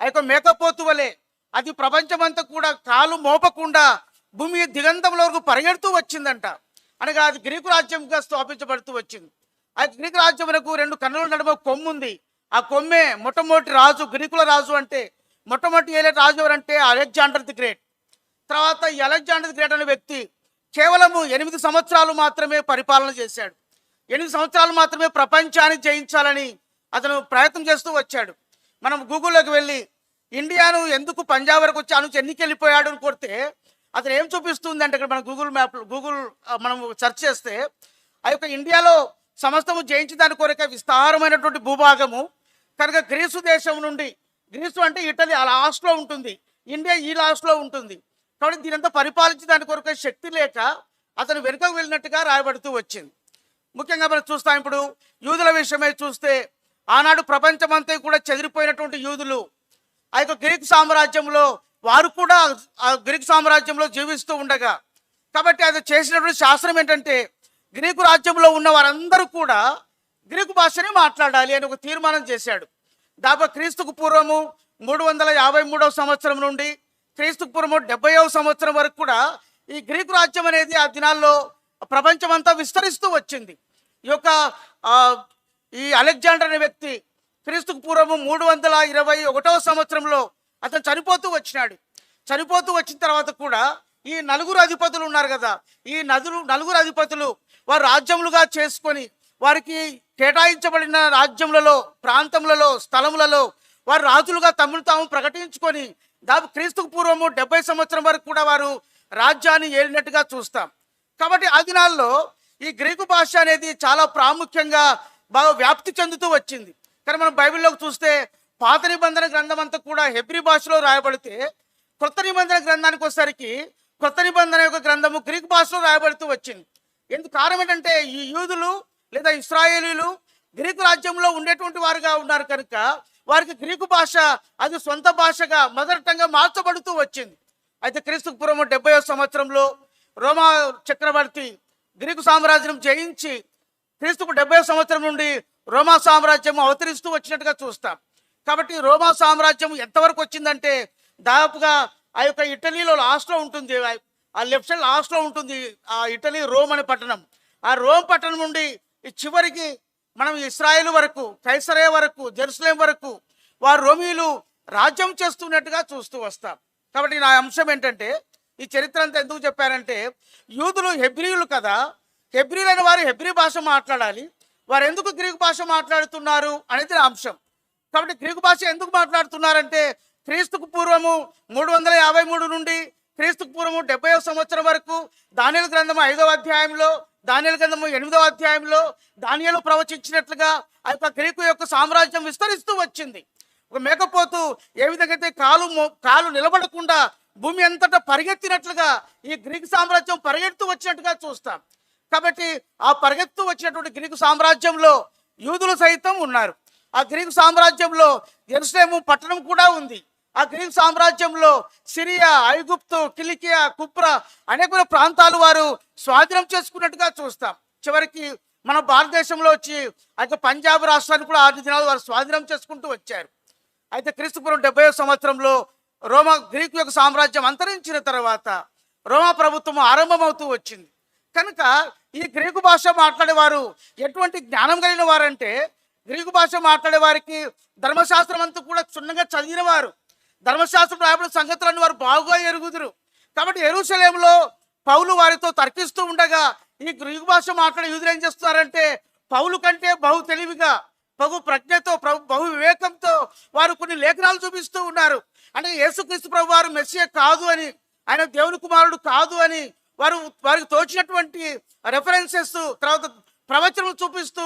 ఆ యొక్క మేకపోతు వలె అది ప్రపంచమంతా కూడా కాలు మోపకుండా భూమి దిగంతంలో వరకు పరిగెడుతూ వచ్చిందంట. అనగా అది గ్రీకు రాజ్యంగా స్థాపించబడుతూ వచ్చింది. ఆ గ్రీకు రాజ్యమునకు 2 కన్నుల నడుమ కొమ్ము ఉంది. ఆ కొమ్మే మొట్టమొదటి రాజు, గ్రీకుల రాజు. అంటే మొట్టమొదటి ఏలే రాజు ఎవరంటే అలెగ్జాండర్ ది గ్రేట్. తర్వాత ఈ అలెగ్జాండర్ ది గ్రేట్ అనే వ్యక్తి కేవలము 8 సంవత్సరాలు మాత్రమే పరిపాలన చేశాడు. 8 సంవత్సరాలు మాత్రమే ప్రపంచాన్ని జయించాలని అతను ప్రయత్నం చేస్తూ వచ్చాడు. మనం గూగుల్లోకి వెళ్ళి ఇండియాను ఎందుకు పంజాబ్ వరకు వచ్చి నుంచి ఎన్నికి వెళ్ళిపోయాడు అని కొడితే అతను ఏం చూపిస్తుంది అంటే, ఇక్కడ మన గూగుల్ మనం సెర్చ్ చేస్తే ఆ యొక్క ఇండియాలో సమస్తము జయించి దాని కొరకే విస్తారమైనటువంటి భూభాగము కనుక గ్రీసు దేశం నుండి, గ్రీసు అంటే ఇటలీ ఆ లాస్ట్లో ఉంటుంది, ఇండియా ఈ లాస్ట్లో ఉంటుంది. కాబట్టి దీనంతా పరిపాలించి దాని కొరకే శక్తి లేక అతను వెనుకకు వెళ్ళినట్టుగా రాయబడుతూ వచ్చింది. ముఖ్యంగా మనం చూస్తాం, ఇప్పుడు యూదుల విషయమై చూస్తే ఆనాడు ప్రపంచమంతా కూడా చెదిరిపోయినటువంటి యూదులు ఆ యొక్క గ్రీకు సామ్రాజ్యంలో వారు కూడా ఆ గ్రీకు సామ్రాజ్యంలో జీవిస్తూ ఉండగా, కాబట్టి అది చేసినటువంటి శాస్త్రం ఏంటంటే గ్రీకు రాజ్యంలో ఉన్న వారందరూ కూడా గ్రీకు భాషని మాట్లాడాలి అని ఒక తీర్మానం చేశాడు. దాదాపు క్రీస్తుకు పూర్వము 353వ సంవత్సరం నుండి క్రీస్తుకు పూర్వము 70వ సంవత్సరం వరకు కూడా ఈ గ్రీకు రాజ్యం అనేది ఆ దినాల్లో ప్రపంచమంతా విస్తరిస్తూ వచ్చింది. ఈ అలెగ్జాండర్ అనే వ్యక్తి క్రీస్తుకు పూర్వము 321వ సంవత్సరంలో అతను చనిపోతూ వచ్చినాడు. చనిపోతూ వచ్చిన తర్వాత కూడా ఈ 4 అధిపతులు ఉన్నారు కదా, ఈ 4 అధిపతులు వారు రాజ్యములుగా చేసుకొని వారికి కేటాయించబడిన రాజ్యములలో, ప్రాంతములలో, స్థలములలో వారు రాజులుగా తమను తాము ప్రకటించుకొని దాదాపు క్రీస్తుకు పూర్వము 70 సంవత్సరం వరకు కూడా వారు రాజ్యాన్ని ఏలినట్టుగా చూస్తాం. కాబట్టి ఆ దినాల్లో ఈ గ్రీకు భాష అనేది చాలా ప్రాముఖ్యంగా బాగా వ్యాప్తి చెందుతూ వచ్చింది. కానీ మనం బైబిల్లోకి చూస్తే పాత నిబంధన గ్రంథం అంతా కూడా హెబ్రీ భాషలో రాయబడితే కొత్త నిబంధన గ్రంథానికి వచ్చేసరికి కొత్త నిబంధన యొక్క గ్రంథము గ్రీకు భాషలో రాయబడుతూ వచ్చింది. ఎందుకు కారణం ఏంటంటే ఈ యూదులు లేదా ఇశ్రాయేలీలు గ్రీకు రాజ్యంలో ఉండేటువంటి వారుగా ఉన్నారు కనుక వారికి గ్రీకు భాష అది సొంత భాషగా మొదటంగా మార్చబడుతూ వచ్చింది. అయితే క్రీస్తుకు పూర్వం 70వ సంవత్సరంలో రోమా చక్రవర్తి గ్రీకు సామ్రాజ్యం జయించి క్రీస్తుకు 70వ సంవత్సరం నుండి రోమా సామ్రాజ్యం అవతరిస్తూ వచ్చినట్టుగా చూస్తాం. కాబట్టి రోమా సామ్రాజ్యం ఎంతవరకు వచ్చిందంటే దాదాపుగా ఆ యొక్క ఇటలీలో లాస్ట్లో ఉంటుంది, ఆ లెఫ్ట్ సైడ్ లాస్ట్లో ఉంటుంది ఆ ఇటలీ రోమ్ అనే పట్టణం. ఆ రోమ్ పట్టణం నుండి చివరికి మనం ఇస్రాయేల్ వరకు, కైసరే వరకు, జెరూసలేం వరకు వారు రోమీలు రాజ్యం చేస్తున్నట్టుగా చూస్తూ వస్తాం. కాబట్టి నా అంశం ఏంటంటే ఈ చరిత్ర అంతా ఎందుకు చెప్పారంటే యూదులు హెబ్రీయులు కదా, హెబ్రీలైన వారు హెబ్రీ భాష మాట్లాడాలి, వారు ఎందుకు గ్రీకు భాష మాట్లాడుతున్నారు అనేది నా అంశం. కాబట్టి గ్రీకు భాష ఎందుకు మాట్లాడుతున్నారంటే క్రీస్తుకు పూర్వము 353 నుండి క్రీస్తుకు పూర్వము 70వ సంవత్సరం వరకు దానియేలు గ్రంథము 5వ అధ్యాయంలో, దానియేలు గ్రంథము 8వ అధ్యాయంలో దానియేలు ప్రవచించినట్లుగా ఆ యొక్క గ్రీకు యొక్క సామ్రాజ్యం విస్తరిస్తూ వచ్చింది. ఒక మేకపోతు ఏ విధంగా అయితే కాలు నిలబడకుండా భూమి అంతటా పరిగెత్తినట్లుగా ఈ గ్రీకు సామ్రాజ్యం పరిగెడుతూ వచ్చినట్టుగా చూస్తాం. కాబట్టి ఆ పరిగెత్తు వచ్చినటువంటి గ్రీకు సామ్రాజ్యంలో యూదులు సైతం ఉన్నారు. ఆ గ్రీకు సామ్రాజ్యంలో యెరూషలేము పట్టణం కూడా ఉంది. ఆ గ్రీకు సామ్రాజ్యంలో సిరియా, ఐగుప్తు, కిలికియా, కుప్రా అనేక ప్రాంతాలు వారు స్వాధీనం చేసుకున్నట్టుగా చూస్తాం. చివరికి మన భారతదేశంలో వచ్చి ఆ యొక్క పంజాబ్ రాష్ట్రాన్ని కూడా 6 దినాలు వారు స్వాధీనం చేసుకుంటూ వచ్చారు. అయితే క్రీస్తుపూర్వం 70వ సంవత్సరంలో గ్రీకు యొక్క సామ్రాజ్యం అంతరించిన తర్వాత రోమా ప్రభుత్వం ఆరంభమవుతూ వచ్చింది. కనుక ఈ గ్రీకు భాష మాట్లాడేవారు ఎటువంటి జ్ఞానం కలిగిన వారంటే గ్రీకు భాష మాట్లాడే వారికి ధర్మశాస్త్రం అంతా కూడా క్షుణ్ణంగా చదివిన వారు, ధర్మశాస్త్రం రాయబడిన సంగతులను వారు బాగుగా ఎరుగుదురు. కాబట్టి యెరూషలేములో పౌలు వారితో తర్కిస్తూ ఉండగా ఈ గ్రీకు భాష మాట్లాడే యూదులు ఏం చేస్తున్నారంటే పౌలు కంటే బహు తెలివిగా, బహు ప్రజ్ఞతో, బహు వివేకంతో వారు కొన్ని లేఖనాలు చూపిస్తూ ఉన్నారు. అంటే యేసుక్రీస్తు ప్రభు వారు మెస్సియా కాదు అని, ఆయన దేవుని కుమారుడు కాదు అని వారికి తోచినటువంటి రెఫరెన్సెస్, తర్వాత ప్రవచనం చూపిస్తూ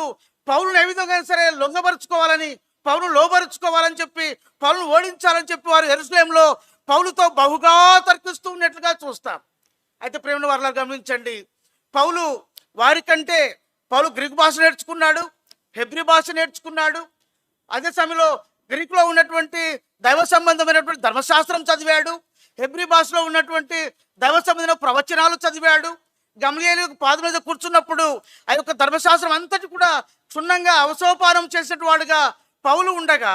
పౌలును ఏ విధంగా సరే లొంగపరుచుకోవాలని, పౌలును లోబరుచుకోవాలని చెప్పి, పౌలును ఓడించాలని చెప్పి వారు యెరూషలేములో పౌలుతో బహుగా తర్కిస్తూ ఉన్నట్లుగా చూస్తాం. అయితే ప్రేమను వారు గమనించండి, పౌలు వారికంటే పౌలు గ్రీకు భాష నేర్చుకున్నాడు, హెబ్రీ భాష నేర్చుకున్నాడు. అదే సమయంలో గ్రీకులో ఉన్నటువంటి దైవ సంబంధమైనటువంటి ధర్మశాస్త్రం చదివాడు, హెబ్రీ భాషలో ఉన్నటువంటి దైవ సంబంధమైన ప్రవచనాలు చదివాడు. గమలీయేలు పాదం మీద కూర్చున్నప్పుడు ఆ యొక్క ధర్మశాస్త్రం అంతటి కూడా క్షుణ్ణంగా అవసోపానం చేసినటువంటి వాడుగా పౌలు ఉండగా,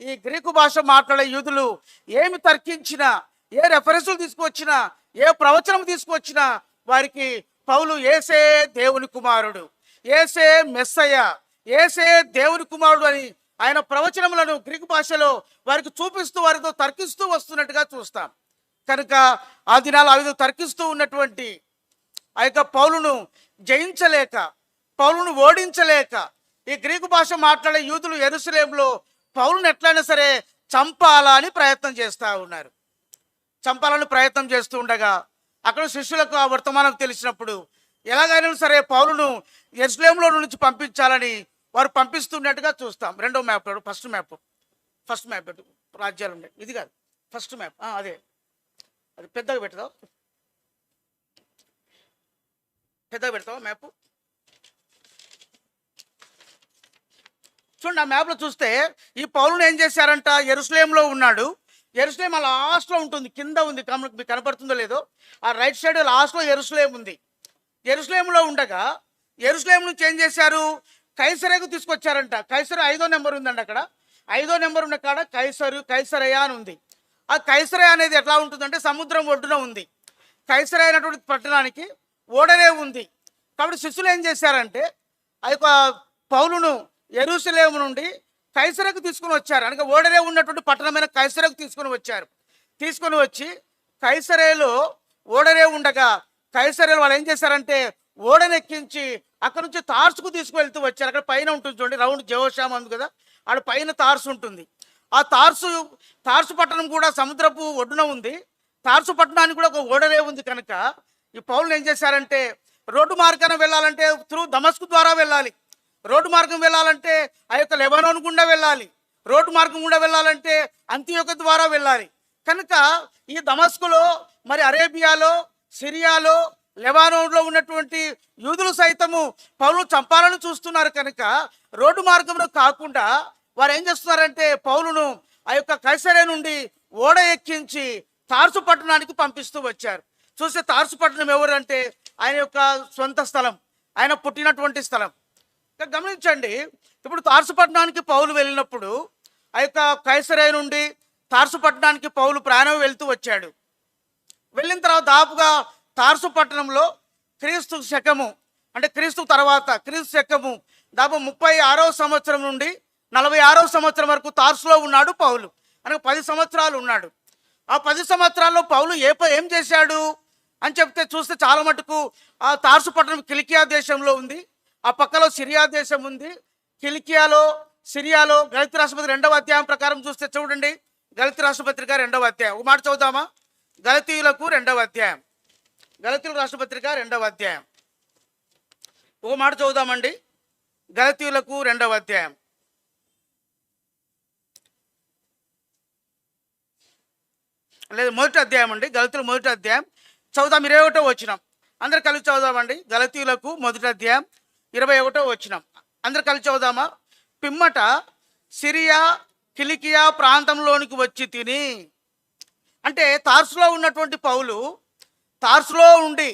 ఈ గ్రీకు భాష మాట్లాడే యూదులు ఏమి తర్కించినా, ఏ రెఫరెన్సులు తీసుకువచ్చినా, ఏ ప్రవచనం తీసుకువచ్చినా వారికి పౌలు ఏసే దేవుని కుమారుడు, ఏసే మెస్సయ్య, ఏసే దేవుని కుమారుడు అని ఆయన ప్రవచనములను గ్రీకు భాషలో వారికి చూపిస్తూ వారితో తర్కిస్తూ వస్తున్నట్టుగా చూస్తాం. కనుక ఆ దినాలు ఆ విధంగా తర్కిస్తూ ఉన్నటువంటి ఆ యొక్క పౌలును జయించలేక, పౌలును ఓడించలేక ఈ గ్రీకు భాష మాట్లాడే యూదులు యెరూషలేములో పౌలును ఎట్లయినా సరే చంపాలని ప్రయత్నం చేస్తూ ఉన్నారు. చంపాలని ప్రయత్నం చేస్తూ ఉండగా అక్కడ శిష్యులకు ఆ వర్తమానం తెలిసినప్పుడు ఎలాగైనా సరే పౌలును యెరూషలేములో నుంచి పంపించాలని వారు పంపిస్తున్నట్టుగా చూస్తాం. రెండో మ్యాప్, ఫస్ట్ మ్యాప్ రాజ్యాలు ఉన్నాయి, ఇది కాదు ఫస్ట్ మ్యాప్, అదే అది పెద్దగా పెడతావు మ్యాప్ చూడండి. ఆ మ్యాప్లో చూస్తే ఈ పౌలును ఏం చేశారంట, యెరూషలేములో ఉన్నాడు. యెరూషలేం ఆ లాస్ట్లో ఉంటుంది, కింద ఉంది, మీకు కనపడుతుందో లేదో, ఆ రైట్ సైడ్ లాస్ట్లో యెరూషలేం ఉంది. యెరూషలేములో ఉండగా యెరూషలేం నుంచి ఏం చేశారు, కైసరేకు తీసుకొచ్చారంట. కైసరు 5వ నెంబర్ ఉందండి, అక్కడ 5వ నెంబర్ ఉన్న కాడ కైసరయ అని ఉంది. ఆ కైసరయ అనేది ఎట్లా ఉంటుందంటే సముద్రం ఒడ్డున ఉంది. కైసరయ అయినటువంటి పట్టణానికి ఓడరే ఉంది. కాబట్టి శిష్యులు ఏం చేశారంటే ఆ యొక్క పౌలును యెరూషలేము నుండి కైసరకు తీసుకుని వచ్చారు. అనగా ఓడరే ఉన్నటువంటి పట్టణమైన కైసరకు తీసుకొని వచ్చి కైసరేలో ఓడరే ఉండగా కైసరేలో వాళ్ళు ఏం చేశారంటే ఓడనెక్కించి అక్కడ నుంచి తార్సుకు తీసుకువెళ్తూ వచ్చారు. అక్కడ పైన ఉంటుంది చూడండి, రౌండ్ జెరూషలేం ఉంది కదా, ఆడ పైన తార్సు ఉంటుంది. ఆ తార్సు పట్టణం కూడా సముద్రపు ఒడ్డున ఉంది. తార్సు పట్టణానికి కూడా ఒక ఓడరే ఉంది. కనుక ఈ పౌలును ఏం చేశారంటే రోడ్డు మార్గాన వెళ్ళాలంటే త్రూ దమస్కు ద్వారా వెళ్ళాలి, రోడ్డు మార్గం వెళ్ళాలంటే ఆ యొక్క లెబనోన్ గుండా వెళ్ళాలి, రోడ్డు మార్గం గుండా వెళ్ళాలంటే అంతియోక ద్వారా వెళ్ళాలి. కనుక ఈ దమస్కులో, మరి అరేబియాలో, సిరియాలో, లెబానోన్లో ఉన్నటువంటి యూదులు సైతము పౌలును చంపాలని చూస్తున్నారు. కనుక రోడ్డు మార్గంలో కాకుండా వారు ఏం చేస్తున్నారంటే పౌలును ఆ యొక్క కైసరే నుండి ఓడ ఎక్కించి తార్సు పట్టణానికి పంపిస్తూ వచ్చారు. చూస్తే తార్సు పట్టణం ఎవరంటే ఆయన యొక్క సొంత స్థలం, ఆయన పుట్టినటువంటి స్థలం. గమనించండి, ఇప్పుడు తార్సు పట్టణానికి పౌలు వెళ్ళినప్పుడు ఆ యొక్క కైసరే నుండి తార్సు పట్టణానికి పౌలు ప్రయాణం వెళ్తూ వచ్చాడు. వెళ్ళిన తర్వాత దాపుగా తార్సు పట్టణంలో క్రీస్తు శకము అంటే క్రీస్తు తర్వాత క్రీస్తు శకము దాపు 36వ సంవత్సరం నుండి 46వ సంవత్సరం వరకు తార్సులో ఉన్నాడు పౌలు. అనగా 10 సంవత్సరాలు ఉన్నాడు. ఆ 10 సంవత్సరాల్లో పౌలు ఏం చేశాడు అని చెప్తే చూస్తే చాలా మటుకు ఆ తార్సు పట్టణం కిలికియా దేశంలో ఉంది, ఆ పక్కలో సిరియా దేశం ఉంది. కిలికియాలో, సిరియాలో గలతీ రాష్ట్రపతి 2వ అధ్యాయం ప్రకారం చూస్తే చూడండి, గలతీ రాష్ట్రపత్రిక 2వ అధ్యాయం, ఒక మాట చదువుదామా? గలతీయులకు 2వ అధ్యాయం, గలతీయుల రాష్ట్రపత్రిక 2వ అధ్యాయం, ఒక మాట చదువుదామండి. గలతీయులకు 2వ అధ్యాయం, లేదు మొదటి అధ్యాయం అండి, గలతీయుల మొదటి అధ్యాయం చదువుదాం. 21వ వచనం అందరు కలిసి చదువుదామండి. గలతీయులకు మొదటి అధ్యాయం 21వ వచనం అందరు కలిసి చదువుదామా? పిమ్మట సిరియా కిలికియా ప్రాంతంలోనికి వచ్చి తిని, అంటే తార్సులో ఉన్నటువంటి పౌలు తార్సులో ఉండి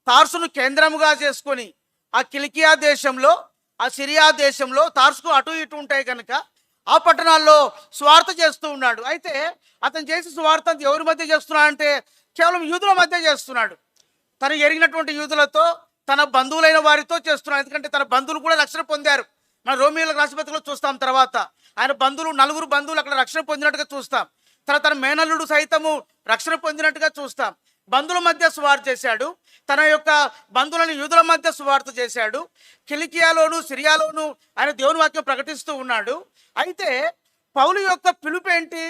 తార్సును కేంద్రముగా చేసుకొని ఆ కిలికియా దేశంలో, ఆ సిరియా దేశంలో, తార్సుకు అటు ఇటు ఉంటాయి కనుక ఆ పట్టణాల్లో స్వార్థ చేస్తూ ఉన్నాడు. అయితే అతను చేసి స్వార్థ ఎవరి మధ్య చేస్తున్నాడంటే కేవలం యూదుల మధ్య చేస్తున్నాడు. తను ఎరిగినటువంటి యూదులతో, తన బంధువులైన వారితో చేస్తున్నాడు. ఎందుకంటే తన బంధువులు కూడా రక్షణ పొందారు. మన రోమియోల రాష్ట్రపతిలో చూస్తాం. తర్వాత ఆయన బంధువులు 4 బంధువులు అక్కడ రక్షణ పొందినట్టుగా చూస్తాం. తన మేనల్లుడు సైతము రక్షణ పొందినట్టుగా చూస్తాం. బంధువుల మధ్య సువార్త చేశాడు, తన యొక్క బంధువులను యూదుల మధ్య సువార్త చేశాడు. కిలికియాలోను సిరియాలోను ఆయన దేవుని వాక్యం ప్రకటిస్తూ ఉన్నాడు. అయితే పౌలు యొక్క పిలుపు ఏంటి,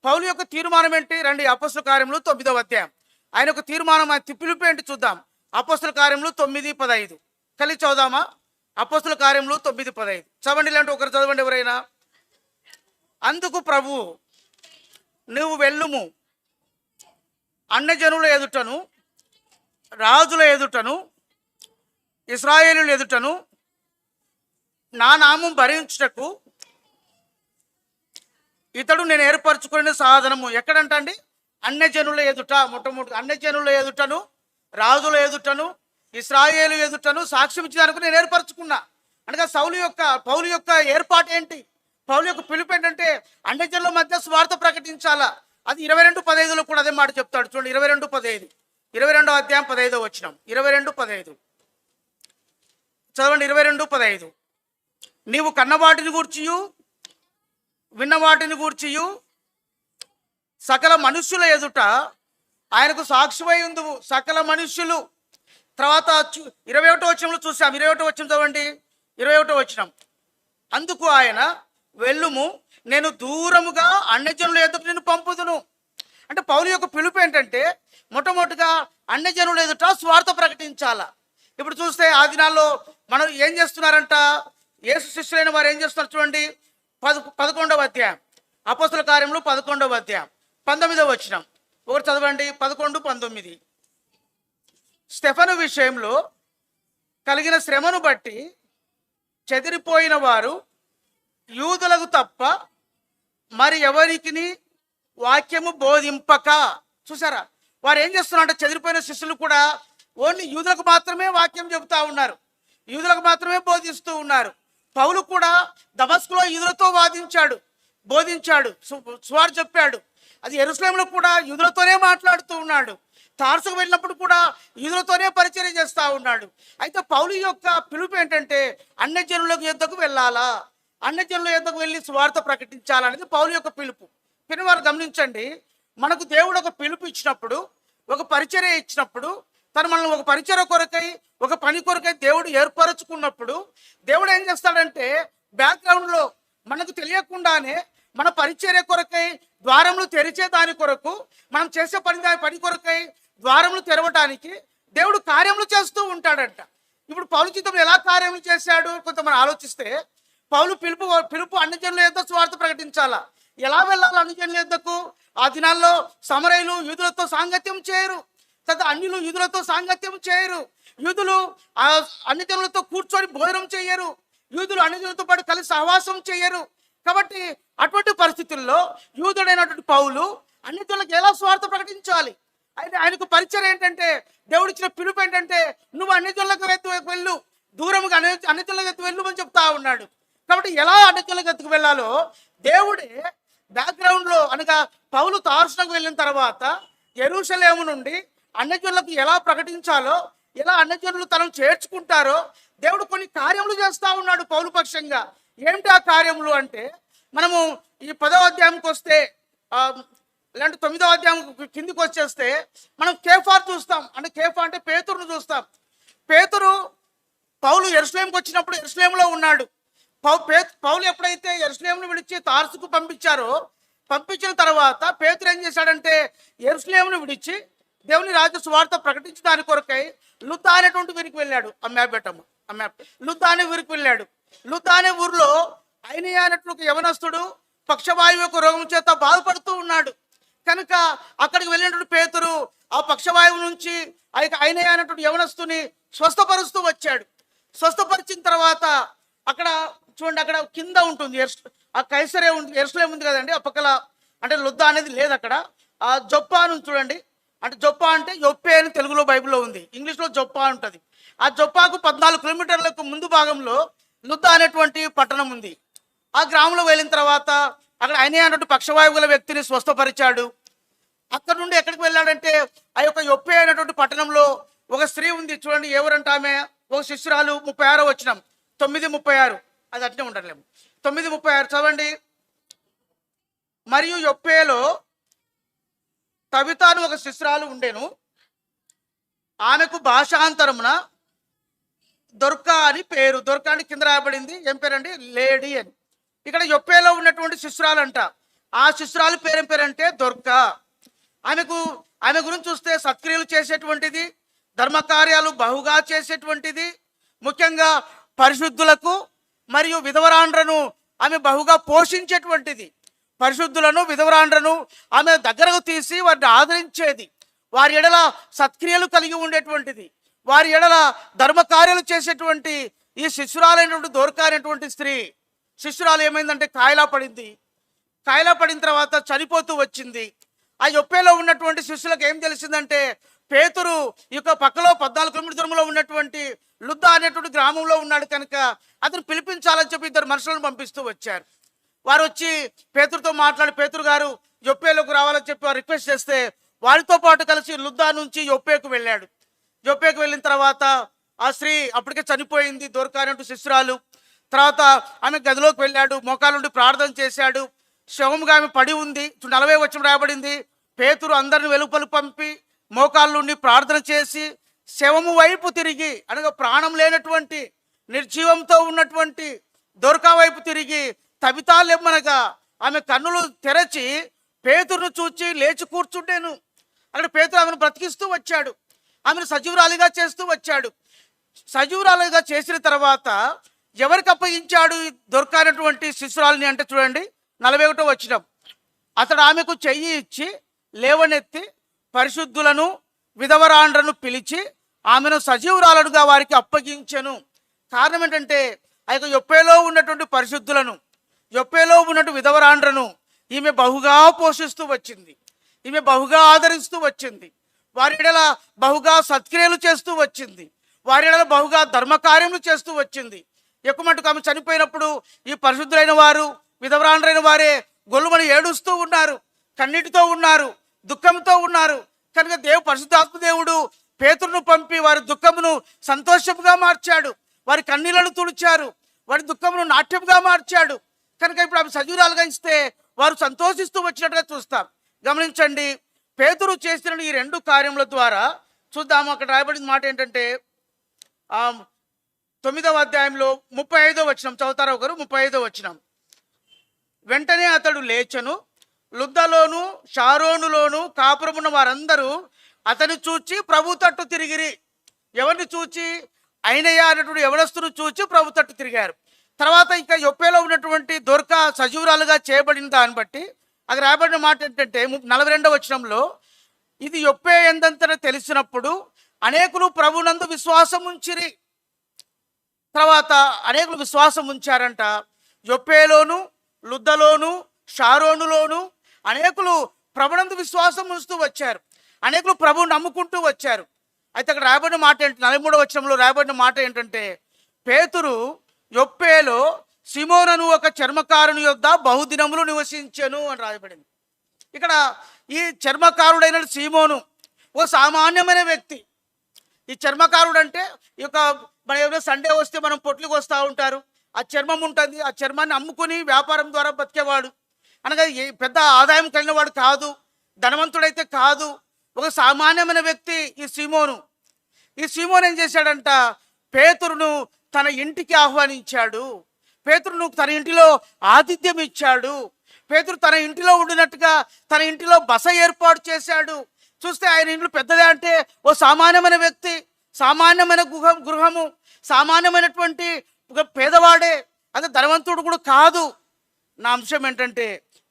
పౌలు యొక్క తీర్మానం ఏంటి? రండి, అపోస్తల కార్యములు 9వ అధ్యాయం. ఆయన యొక్క తీర్మానం, ఆయన పిలుపు ఏంటి చూద్దాం. అపోస్తల కార్యములు 9:15 కలిసి చదువుదామా? అపోస్తల కార్యములు 9:15 చదవండి. ఇలాంటి ఒకరు చదవండి ఎవరైనా. అందుకు ప్రభువు, నువ్వు వెళ్ళుము, అన్యజనుల ఎదుటను రాజుల ఎదుటను ఇశ్రాయేలుల ఎదుటను నా నామం భరించుటకు ఇతడు నేను ఏర్పరచుకునే సాధనము. ఎక్కడంటండి? అన్యజనుల ఎదుట. మొట్టమొదటి అన్యజనుల ఎదుటను, రాజుల ఎదుటను, ఇశ్రాయేలు ఎదుటను సాక్ష్యం ఇచ్చేదానికి నేను ఏర్పరచుకున్నా. అనగా పౌలు యొక్క ఏర్పాటు ఏంటి? పౌలు యొక్క పిలుపు ఏంటంటే అన్యజనుల మధ్య స్వార్థ ప్రకటించాలా. అది 22:15 కూడా అదే మాట చెప్తాడు. చూడండి, 22:15, 22వ అధ్యాయం 15వ వచనం. 22:15 చదవండి. 22:15 నీవు కన్నవాటిని గూర్చియు విన్నవాటిని గూర్చియు సకల మనుష్యుల ఎదుట ఆయనకు సాక్షివై ఉందువు. సకల మనుష్యులు. తర్వాత 21వ వచనంలో చూసాం. 21వ వచనం చదవండి. 21వ వచనం అందుకు ఆయన వెళ్ళుము, నేను దూరముగా అన్యజనుల ఎదుట నేను పంపుదును. అంటే పౌలు యొక్క పిలుపు ఏంటంటే మొట్టమొదటిగా అన్యజనుల ఎదుట స్వార్థ ప్రకటించాల. ఇప్పుడు చూస్తే ఆ దినాల్లో మనం ఏం చేస్తున్నారంట? యేసు శిష్యులైన వారు ఏం చేస్తున్నారు చూడండి. 11వ అధ్యాయం అపోస్తల కార్యములు 11వ అధ్యాయం 19వ వచనం ఒకటి చదవండి. 11, 19 స్టెఫను విషయంలో కలిగిన శ్రమను బట్టి చెదిరిపోయిన వారు యూదులకు తప్ప మరి ఎవరికి వాక్యము బోధింపక. చూసారా, వారు ఏం చేస్తున్నారంటే చెదిరిపోయిన శిష్యులు కూడా ఓన్లీ యూదులకు మాత్రమే వాక్యం చెబుతా ఉన్నారు, యూదులకు మాత్రమే బోధిస్తూ ఉన్నారు. పౌలు కూడా దమస్కులో యూదులతో బోధించాడు, సువార్త చెప్పాడు. అది యెరూషలేములో కూడా యూదులతోనే మాట్లాడుతూ ఉన్నాడు. తార్సుకు వెళ్ళినప్పుడు కూడా యూదులతోనే పరిచర్య చేస్తూ ఉన్నాడు. అయితే పౌలు యొక్క పిలుపు ఏంటంటే అన్యజనుల యొద్దకు వెళ్ళాలా, అన్యజనుల యొద్దకు వెళ్ళి సువార్త ప్రకటించాలనేది పౌలు యొక్క పిలుపు. పిన్నవారు గమనించండి, మనకు దేవుడు ఒక పిలుపు ఇచ్చినప్పుడు, ఒక పరిచర్య ఇచ్చినప్పుడు, తను మనల్ని ఒక పరిచర్య కొరకై, ఒక పని కొరకై దేవుడు ఏర్పరచుకున్నప్పుడు దేవుడు ఏం చేస్తాడంటే బ్యాక్గ్రౌండ్లో మనకు తెలియకుండానే మన పరిచర్య కొరకై ద్వారములు తెరిచే దాని కొరకు, మనం చేసే పని కొరకై ద్వారములు తెరవటానికి దేవుడు కార్యములు చేస్తూ ఉంటాడంట. ఇప్పుడు పౌలు జీవితంలో ఎలా కార్యములు చేశాడు కొంతమంది ఆలోచిస్తే, పౌలు పిలుపు అన్యజనుల యొద్ద స్వార్థ ప్రకటించాలా. ఎలా వెళ్ళాలి అన్యజనుల యొద్దకు? ఆ దినాల్లో సమరయులు యూదులతో సాంగత్యం చేయరు, తర్వాత అన్యులు యూదులతో సాంగత్యం చేయరు, యూదులు అన్యజనులతో కూర్చొని భోజనం చేయరు, యూదులు అన్యజనులతో పాటు కలిసి సహవాసం చేయరు. కాబట్టి అటువంటి పరిస్థితుల్లో యూదుడైనటువంటి పౌలు అన్యజనులకు ఎలా స్వార్థ ప్రకటించాలి? అయితే ఆయనకు పరిచయం ఏంటంటే, దేవుడు ఇచ్చిన పిలుపు ఏంటంటే నువ్వు అన్యజనులకు వెళ్ళు, దూరముగా అన్యజనులకు వెళ్ళు అని చెప్తా ఉన్నాడు. కాబట్టి ఎలా అన్యజనులకు ఎత్తుకు వెళ్ళాలో దేవుడే బ్యాక్గ్రౌండ్లో, అనగా పౌలు తార్సునకు వెళ్ళిన తర్వాత యెరూషలేము నుండి అన్యజనులకు ఎలా ప్రకటించాలో, ఎలా అన్యజనులు తనను చేర్చుకుంటారో దేవుడు కొన్ని కార్యములు చేస్తూ ఉన్నాడు పౌలు పక్షంగా. ఏమిటి ఆ కార్యములు అంటే, మనము ఈ 10వ అధ్యాయంకి వస్తే, ఇలాంటి 9వ అధ్యాయం కిందికి వచ్చేస్తే మనం కేఫార్ చూస్తాం. అంటే కేఫా అంటే పేతురును చూస్తాం. పేతురు పౌలు యెరూషలేముకి వచ్చినప్పుడు యెరూషలేములో ఉన్నాడు. పౌలు ఎప్పుడైతే యెరూషలేమును విడిచి తార్సుకు పంపించిన తర్వాత పేతురు ఏం చేశాడంటే యెరూషలేమును విడిచి దేవుని రాజ్య సువార్త ప్రకటించి దాని కొరకై లుద్దా అనేటువంటి వీరికి వెళ్ళాడు. లుద్దా అనే ఊరికి వెళ్ళాడు. లుద్దా అనే ఊరిలో ఐనియా అనేటువంటి యవనస్తుడు పక్షవాయువు యొక్క రోగం చేత బాధపడుతూ ఉన్నాడు. కనుక అక్కడికి వెళ్ళినటువంటి పేతురు ఆ పక్షవాయువు నుంచి ఐనియా అనేటువంటి యవనస్తుని స్వస్థపరుస్తూ వచ్చాడు. స్వస్థపరిచిన తర్వాత అక్కడ చూడండి, అక్కడ కింద ఉంటుంది ఆ కైసరే ఉంది, యెరూషలేము ఉంది కదండి, ఆ పక్కల. అంటే లుద్దా అనేది లేదు అక్కడ. ఆ జొప్పా అని చూడండి, అంటే జొప్పా అంటే యొప్పే అని తెలుగులో బైబిల్లో ఉంది, ఇంగ్లీష్లో జొప్పా ఉంటుంది. ఆ జొప్పాకు 14 కిలోమీటర్లకు ముందు భాగంలో లుద్దా అనేటువంటి పట్టణం ఉంది. ఆ గ్రామంలో వెళ్ళిన తర్వాత అక్కడ ఐనియా అనేటువంటి పక్షవాయువు గల వ్యక్తిని స్వస్థపరిచాడు. అక్కడ నుండి ఎక్కడికి వెళ్ళాడంటే ఆ యొక్క యొప్పే అనేటువంటి పట్టణంలో ఒక స్త్రీ ఉంది చూడండి. ఎవరంటే ఆమె ఒక శిష్యురాలు. 36వ వచనం, 9:36, అది అట్నే ఉండలేము. 9:36 చదవండి. మరియు యొప్పేలో తబితాను ఒక శిష్యురాలు ఉండెను, ఆమెకు భాషాంతరమున దొర్కా అని పేరు. దొర్కా అని కింద రాయబడింది. ఏం పేరండి? లేడీ అని. ఇక్కడ యొప్పేలో ఉన్నటువంటి శిష్యురాలు అంట. ఆ శిష్యురాలు పేరేం పేరంటే దొర్కా. ఆమె గురించి చూస్తే సత్క్రియలు చేసేటువంటిది, ధర్మకార్యాలు బహుగా చేసేటువంటిది, ముఖ్యంగా పరిశుద్ధులకు మరియు విధవరాండ్రను ఆమె బహుగా పోషించేటువంటిది. పరిశుద్ధులను విధవరాండ్రను ఆమె దగ్గరకు తీసి వారిని ఆదరించేది, వారి ఎడల సత్క్రియలు కలిగి ఉండేటువంటిది, వారి ఎడల ధర్మ కార్యాలు చేసేటువంటి ఈ శిష్యురాలైనటువంటి దోర్కా అనేటువంటి స్త్రీ, శిష్యురాలు ఏమైందంటే కాయలా పడింది. కాయలా పడిన తర్వాత చనిపోతూ వచ్చింది. ఆ యొప్పేలో ఉన్నటువంటి శిష్యులకు ఏం తెలిసిందంటే, పేతురు ఈ యొక్క పక్కలో 14 కిలోమీటర్ దూరంలో ఉన్నటువంటి లుద్దా అనేటువంటి గ్రామంలో ఉన్నాడు కనుక అతను పిలిపించాలని చెప్పి 2 మనుషులను పంపిస్తూ వచ్చారు. వారు వచ్చి పేతురుతో మాట్లాడి, పేతురు గారు యొప్పేలోకి రావాలని చెప్పి వారు రిక్వెస్ట్ చేస్తే వారితో పాటు కలిసి లుద్దా నుంచి యొప్పేకు వెళ్ళాడు. యొప్పేకు వెళ్ళిన తర్వాత ఆ స్త్రీ అప్పటికే చనిపోయింది, దోర్కా అనేటువంటి శిష్యురాలు. తర్వాత ఆమె గదిలోకి వెళ్ళాడు, మోకాళ్ళ నుండి ప్రార్థన చేశాడు. శవముగా ఆమె పడి ఉంది. 40 వచనం రాయబడింది, పేతురు అందరిని వెలుపలు పంపి మోకాళ్ళ నుండి ప్రార్థన చేసి శవము వైపు తిరిగి, అనగా ప్రాణం లేనటువంటి నిర్జీవంతో ఉన్నటువంటి దోర్కా వైపు తిరిగి తబితా లెమ్మనగా ఆమె కన్నులు తెరచి పేతురును చూచి లేచి కూర్చుంటేను. అక్కడ పేతురు ఆమెను బ్రతికిస్తూ వచ్చాడు, ఆమెను సజీవురాలిగా చేస్తూ వచ్చాడు. సజీవురాలిగా చేసిన తర్వాత ఎవరికి అప్పగించాడు ఈ దోర్కా అనేటువంటి శిష్యురాలిని అంటే చూడండి 41వ వచనం, అతడు ఆమెకు చెయ్యి ఇచ్చి లేవనెత్తి పరిశుద్ధులను విధవరాండ్రను పిలిచి ఆమెను సజీవురాలుగా వారికి అప్పగించెను. కారణం ఏంటంటే ఆ యొక్క యొప్పేలో ఉన్నటువంటి పరిశుద్ధులను, యొప్పేలో ఉన్నటువంటి విధవరాండ్రను ఈమె బహుగా పోషిస్తూ వచ్చింది, ఈమె బహుగా ఆదరిస్తూ వచ్చింది, వారి ఎడల బహుగా సత్క్రియలు చేస్తూ వచ్చింది, వారి ఎడల బహుగా ధర్మకార్యములు చేస్తూ వచ్చింది. ఎక్కువ మటుకు ఆమె చనిపోయినప్పుడు ఈ పరిశుద్ధులైన వారు, విధవరాండ్రైన వారే గొల్లుమని ఏడుస్తూ ఉన్నారు, కన్నీటితో ఉన్నారు, దుఃఖంతో ఉన్నారు. కనుక పరిశుద్ధాత్మ దేవుడు పేతురును పంపి వారి దుఃఖమును సంతోషముగా మార్చాడు, వారి కన్నీళ్లను తుడిచారు, వారి దుఃఖమును నాట్యముగా మార్చాడు. కనుక ఇప్పుడు ఆమె సజీవురాలుగా ఇస్తే వారు సంతోషిస్తూ వచ్చినట్టుగా చూస్తాం. గమనించండి, పేతురు చేసిన ఈ 2 కార్యముల ద్వారా చూద్దాము. అక్కడ రాయబడిన మాట ఏంటంటే 9వ అధ్యాయంలో 35వ వచనం చదువుతారా ఒకరు? 35వ వచనం, వెంటనే అతడు లేచెను, లుద్దలోను షారోనులోను కాపురమున్న వారందరూ అతని చూచి ప్రభు తట్టు తిరిగిరి. ఎవరిని చూచి? అయినయ్య అన్నటువంటి యవనస్తును చూచి ప్రభు తట్టు తిరిగారు. తర్వాత ఇంకా యొప్పేలో ఉన్నటువంటి దోర్కా సజీవురాలుగా చేయబడిన దాన్ని బట్టి అక్కడ రాయబడిన మాట ఏంటంటే 42వ వచనంలో, ఇది యొప్పే ఎందంతన తెలిసినప్పుడు అనేకులు ప్రభునందు విశ్వాసం ఉంచిరి. తర్వాత అనేకులు విశ్వాసం ఉంచారంట. యొప్పేలోను, లుద్దలోను, షారోనులోను అనేకులు ప్రభునందు విశ్వాసం ఉంచుతూ వచ్చారు, అనేకులు ప్రభువు నమ్ముకుంటూ వచ్చారు. అయితే అక్కడ రాయబడిన మాట ఏంటి? 43వ వచనంలో రాయబడిన మాట ఏంటంటే, పేతురు యొప్పేలో సిమోనను ఒక చర్మకారుని యొద్ద బహుదినములు నివసించెను అని రాయబడింది. ఇక్కడ ఈ చర్మకారుడైన సీమోను ఓ సామాన్యమైన వ్యక్తి. ఈ చర్మకారుడు అంటే ఈ యొక్క మన ఏమైనా సండే వస్తే మనం పొట్లుకి వస్తూ ఉంటారు, ఆ చర్మం ఉంటుంది, ఆ చర్మాన్ని అమ్ముకుని వ్యాపారం ద్వారా బతికేవాడు. అనగా పెద్ద ఆదాయం కలిగిన వాడు కాదు, ధనవంతుడైతే కాదు, ఒక సామాన్యమైన వ్యక్తి ఈ సీమోను. ఈ సీమోను ఏం చేశాడంట? పేతురును తన ఇంటికి ఆహ్వానించాడు, పేతురును తన ఇంటిలో ఆతిథ్యం ఇచ్చాడు, పేతురు తన ఇంటిలో ఉండినట్టుగా తన ఇంటిలో బస ఏర్పాటు చేశాడు. చూస్తే ఆయన ఇంట్లో పెద్దదే అంటే ఓ సామాన్యమైన వ్యక్తి, సామాన్యమైన గృహము, సామాన్యమైనటువంటి ఒక పేదవాడే, అదే ధనవంతుడు కూడా కాదు. నా అంశం ఏంటంటే,